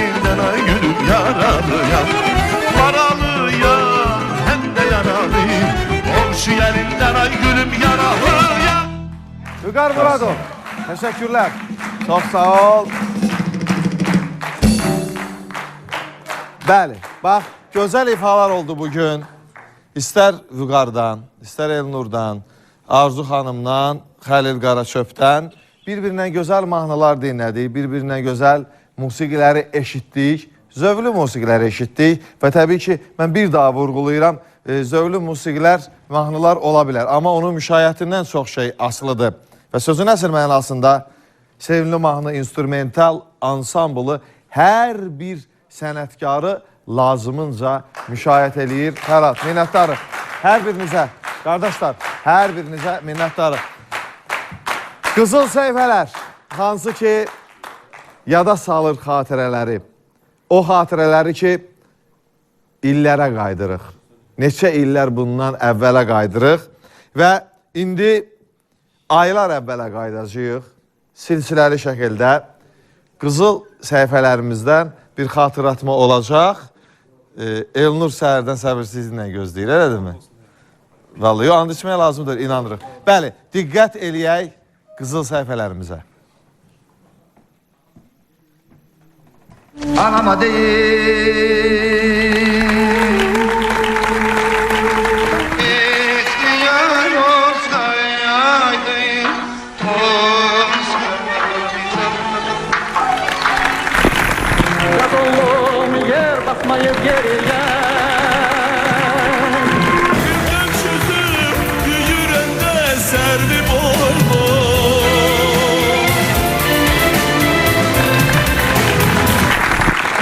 Speaker 2: elinden ay gülüm yaralıyam. Yaralıyam hem de yaralıyım. Komşu elinden ay gülüm yaralıyam.
Speaker 1: Vüqar Muradov, teşekkürler. Çok sağ ol. Bəli, bax, gözəl ifalar oldu bugün. İstər Vüqardan, istər Elnurdan, Arzu xanımdan, Xəlil Qaraçöpdən bir-birinə gözəl mahnılar dinlədik, bir-birinə gözəl musiqiləri eşitdik, zövlü musiqiləri eşitdik və təbii ki, mən bir daha vurğulayıram, zövlü musiqilər, mahnılar ola bilər, amma onun müşayiətindən çox şey asılıdır. Və sözün əsl mənasında sevimli mahnı instrumental ansamblı hər bir sənətkarı lazımınca müşayiət eləyir. Fərhad, minnətdarıq. Hər birinizə, qardaşlar, hər birinizə minnətdarıq. Qızıl səhifələr, hansı ki, yada salır xatirələri. O xatirələri ki, illərə qaydırıq. Neçə illər bundan əvvələ qaydırıq və indi aylar əvvələ qaydacağıq. Silsiləli şəkildə qızıl səhifələrimizdən bir xatıratma olacaq. Elnur səhərdən səbirsizliklə gözləyir, elədir mi? Vallahi, and içmək lazımdır, inanırıq. Bəli, diqqət eləyək qızıl səhifələrimizə.
Speaker 13: Anama deyil
Speaker 10: Bakmayıp geriye Gündüz çözüp yüreğinde servi boylu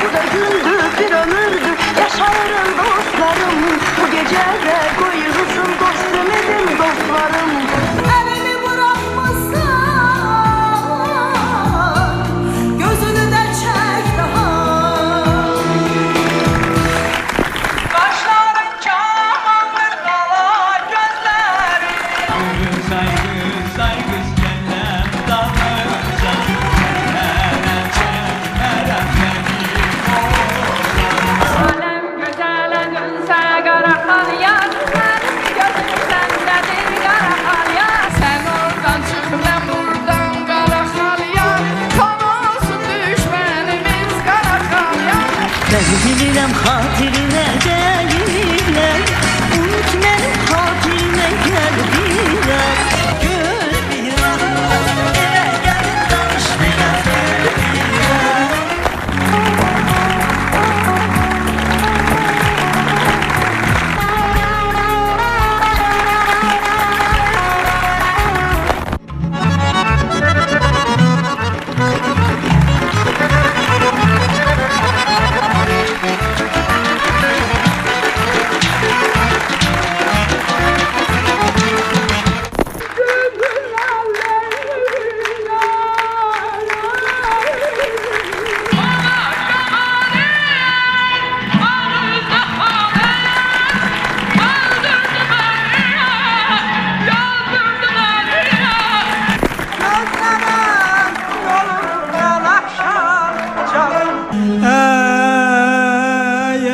Speaker 6: Bu da gündüz bir ömürdü yaşarım dostlarım. Bu gecede koyulsun dostum edin dostlarım. Elimi bırakmazsan gözünü de çek daha. Bilirəm xatirinə gəlirlər, unut mənim xatirinə gəl biraz. Göz biraz, elə gəl danış biraz,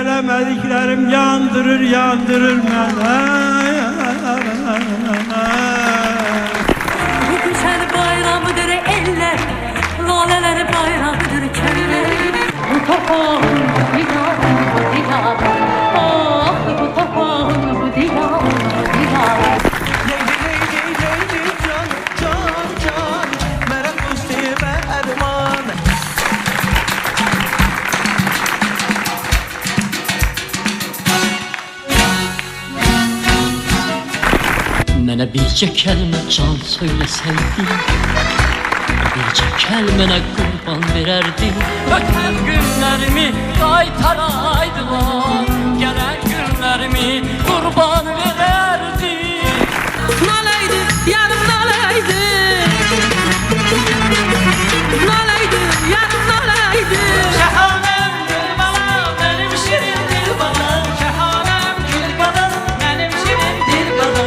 Speaker 3: Eləmədiklərim yandırır, yandırır mənə.
Speaker 6: bu güzel bayramıdır eller, laleler bayramıdır keller. Bu topağın bu diyarın bu diyarın, ah bu topağın bu diyarın bu diyarın.
Speaker 10: Leyli leyli leyli can can can Merem üstüme erman
Speaker 8: Mənə bircə kəlmə can söyləsəydin, bircə kəlmənə qurban verərdin. Ötən günlərimi qaytaraydılar, gələn günlərimi qurban verərdin.
Speaker 6: Nalaydı, yarım nalaydı. Nalaydı, yarım nalaydı.
Speaker 10: Şəhanəm gül bana, mənim şirin dil bana. Şəhanəm gül bana, mənim şirin dil bana.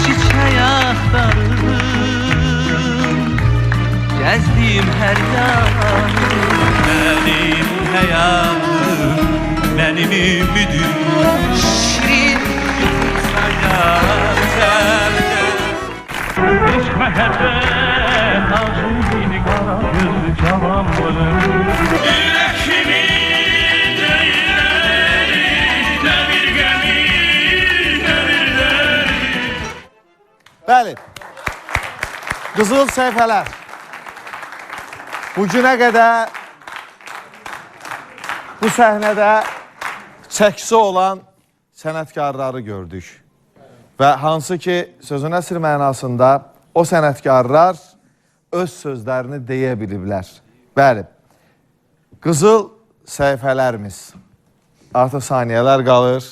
Speaker 13: Çiçeği aktarım, gezdim her yanı.
Speaker 3: Benim hayatım, benim ümidim.
Speaker 13: Şirin
Speaker 10: İşk mehabbet arzum kara gözlü cavanlarım.
Speaker 3: Yüreğimi değirleri, ne bir gemi, ne bir deri.
Speaker 1: Bəli. Qızıl səhifələr. Bugünə qədər bu səhnədə çəkisi olan sənətkarları gördük. Və hansı ki, sözün əsl mənasında o sənətkarlar öz sözlərini deyə biliblər. Bəli, qızıl səhifələrimiz. Artıq saniyələr qalır.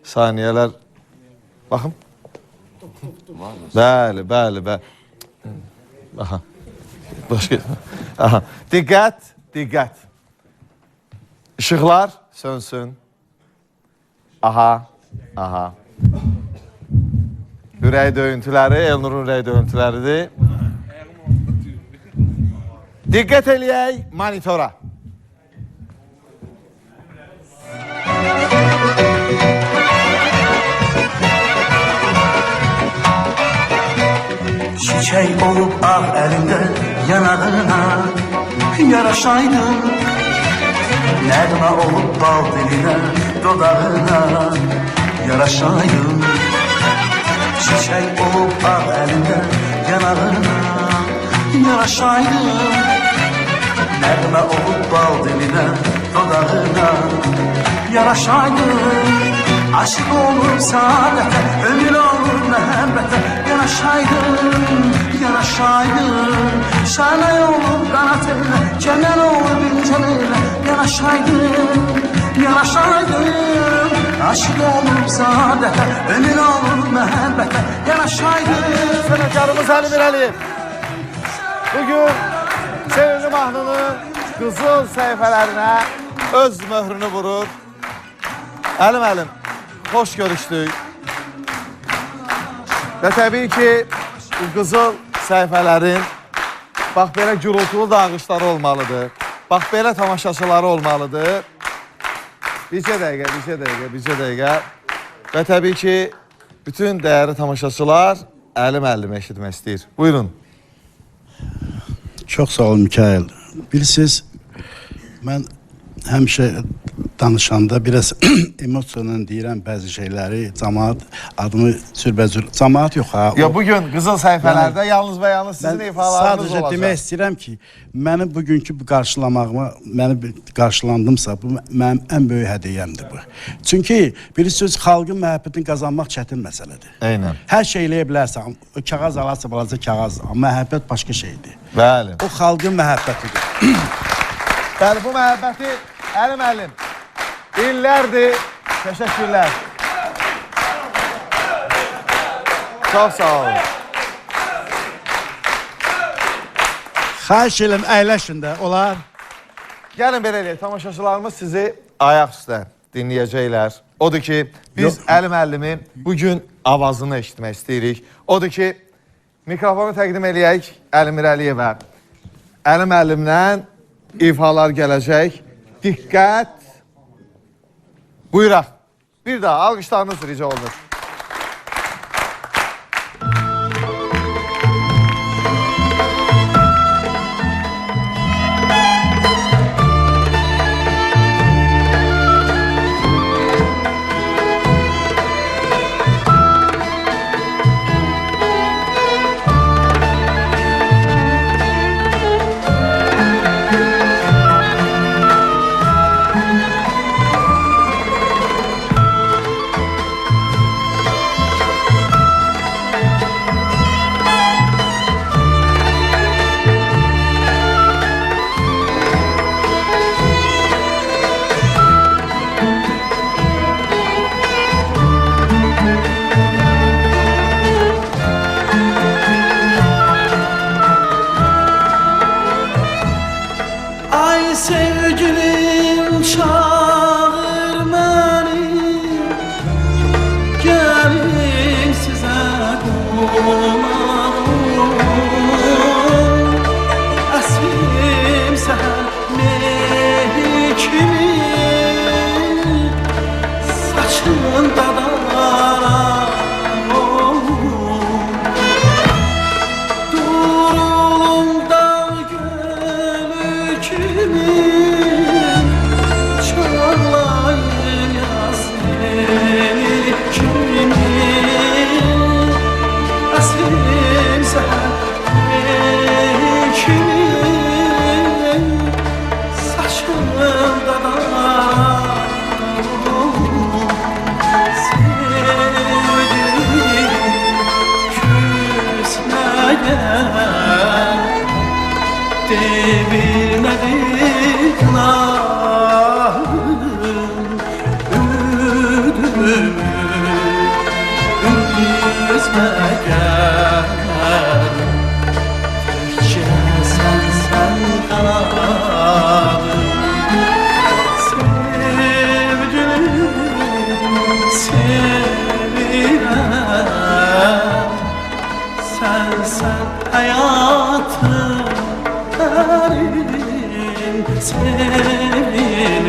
Speaker 1: Saniyələr... Baxın. Bəli, bəli, bəli. Aha. Başqa. Aha. Diqqət, diqqət. İşıqlar sönsün. Aha, aha. Ürək döyüntüləri, Elnurun ürək döyüntüləridir. Diqqət eləyək monitora.
Speaker 13: çiçek olup ağ elinde yanağına yaraşaydın. Nəğmə olup bal diline dodağına yaraşaydın. Çiçek olup ağ elinde yanağına yaraşaydın. Nəğmə olup bal diline dodağına yaraşaydın. Aşık olur saadete, ömür olur mehabbete. Yanaşaydın, yanaşaydın. Şanay olur kanat eline, kemer olur binceline. Yanaşaydın, yanaşaydın. Aşık olur saadete, ömür olur mehabbete. Yanaşaydın.
Speaker 1: Sənətkarımız Əli Mirəliyev bugün sevimli mahnının qızıl səhifələrinə öz möhrünü vurur. Əlim Əlim, hoş görüşdük. Və təbii ki, bu qızıl səhifələrin bax belə gürültülü dağışları olmalıdır. Bax belə tamaşaçıları olmalıdır. Bircə dəqiqə. Və təbii ki, bütün dəyərli tamaşaçılar Əlim Əlim eşitmək istəyir. Buyurun.
Speaker 14: Çox sağ olun Mikail. Bilirsiniz, mən həmişə danışanda biraz emosiyanla deyirəm bəzi şeyləri, cəmaat adımı sürbəcür, cəmaat yox ha.
Speaker 1: Ya bugün qızıl səhifələrdə yalnız və yalnız sizin ifalarınız olacaq.
Speaker 14: Sadəcə demək istəyirəm ki, mənim bugünkü bu qarşılamağıma, məni qarşılandımsa, bu mənim ən böyük hədiyyəmdir bu. Çünki bilirsiniz, xalqın məhəbbətini qazanmaq çətin məsələdir.
Speaker 1: Eynən.
Speaker 14: Hər şey eləyə bilərsən, o kağız alarsa balaca kağız, amma məhəbbət başqa şeydir.
Speaker 1: Bəli.
Speaker 14: O xalqın məhəbbətidir.
Speaker 1: Bəli, bu məhəbbəti Əlim Əlim illərdir. Təşəkkürlər. Çox sağ olun.
Speaker 14: Xahiş edirəm, əyləşin də, olar.
Speaker 1: Gəlin belə eləyək, tamaşaçılarımız sizi ayaq üstə dinləyəcəklər. Odur ki, biz Əlim Əlimin bugün avazını eşitmək istəyirik. Odur ki, mikrofonu təqdim eləyək Əli Mirəliyevə. Əlim Əlimdən ifalar gələcək. Diqqət. Buyuraq. Bir daha alqışlarınız rica olunur.
Speaker 13: bir nedir günahım Ümidimi üzme gel Türkçe sen kanalım Sevgilim sevirem Sen hayatım Karim sevirim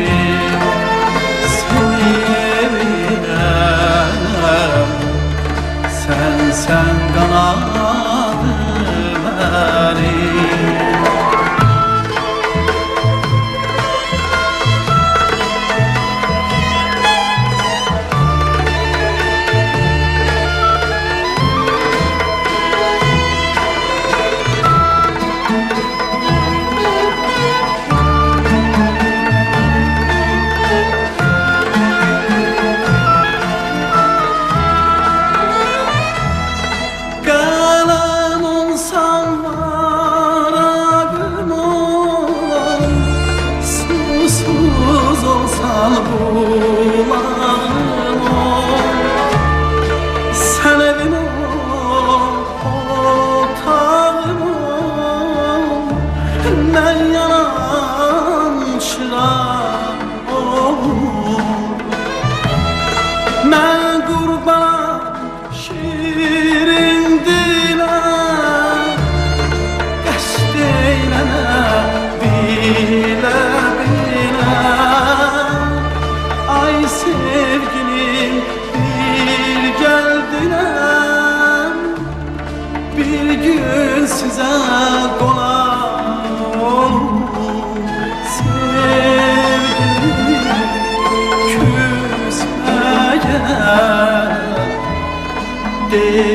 Speaker 13: Sevirem Sen kanadım benim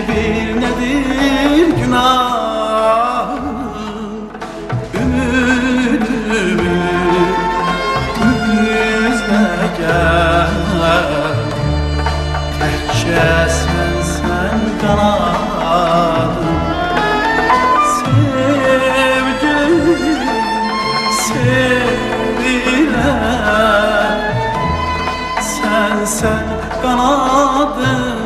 Speaker 13: Bir nedir günahım Ümidimi üzme gel Təhkə sen kanadım Sevgilim sevirem Sen kanadım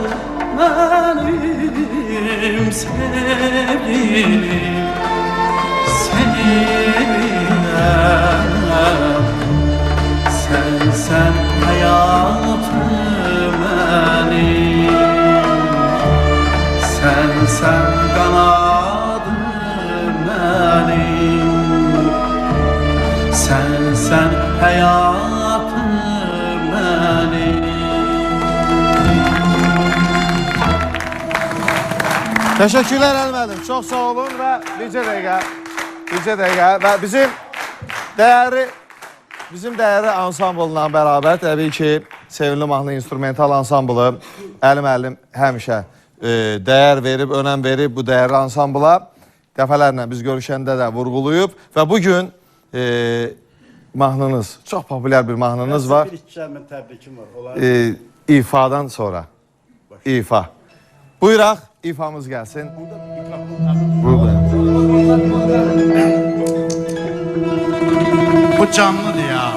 Speaker 13: benim sevgilim sevirem Sen hayatım benim Sen kanadım benim Sen hayatım benim
Speaker 1: Teşekkürler Elməlim. Çox sağ olun və bircə dəqiqə və bizim dəyərli ansamblla bərabər təbii ki, sevimli mahnı instrumental ansamblı Əlim həmişə dəyər verib, önəm verib bu dəyərli ansambla dəfələrlə biz görüşəndə də vurğulayıb və bugün mahnınız, çox populyar bir mahnınız var.
Speaker 14: Bir-iki təbrikim var.
Speaker 1: İfadan sonra. İfa. Buyuraq, ifamız gəlsin.
Speaker 14: Bu canlıdır ya.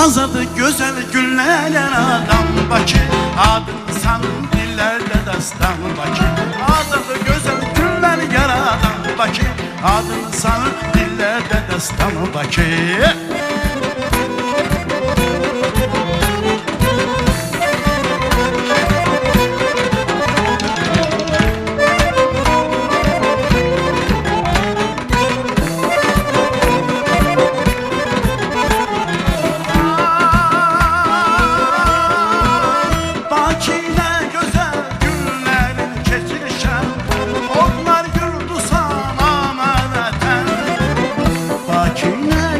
Speaker 14: Azadı güzel günlerden adam Bakı Adın sanın dillerde destan Bakı Azadı güzel günler yaradan Bakı Adın sanın dillerde destan Bakı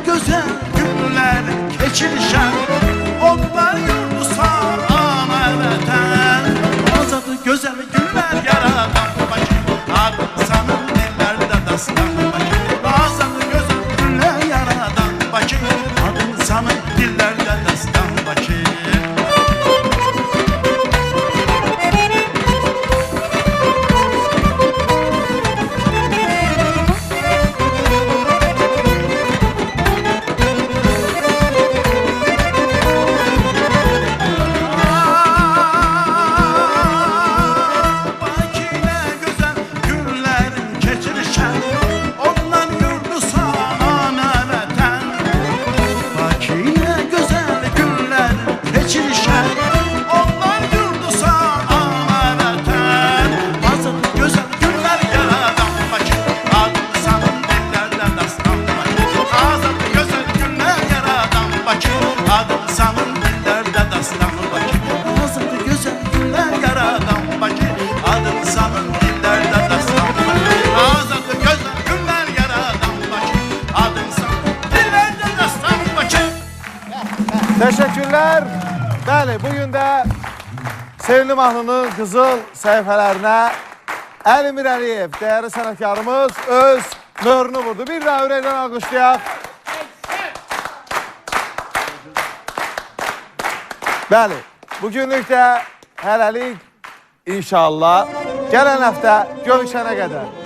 Speaker 14: Güzel
Speaker 1: Bəli, bugün də Sevimli Mahnının qızıl səhifələrinə Əlimir Əliyev, dəyərli sənətkarımız öz möhrünü vurdu. Bir daha ürəkdən alqışlayaq. Bəli, bugünlük də hələlik inşallah gələn həftə görüşənə qədər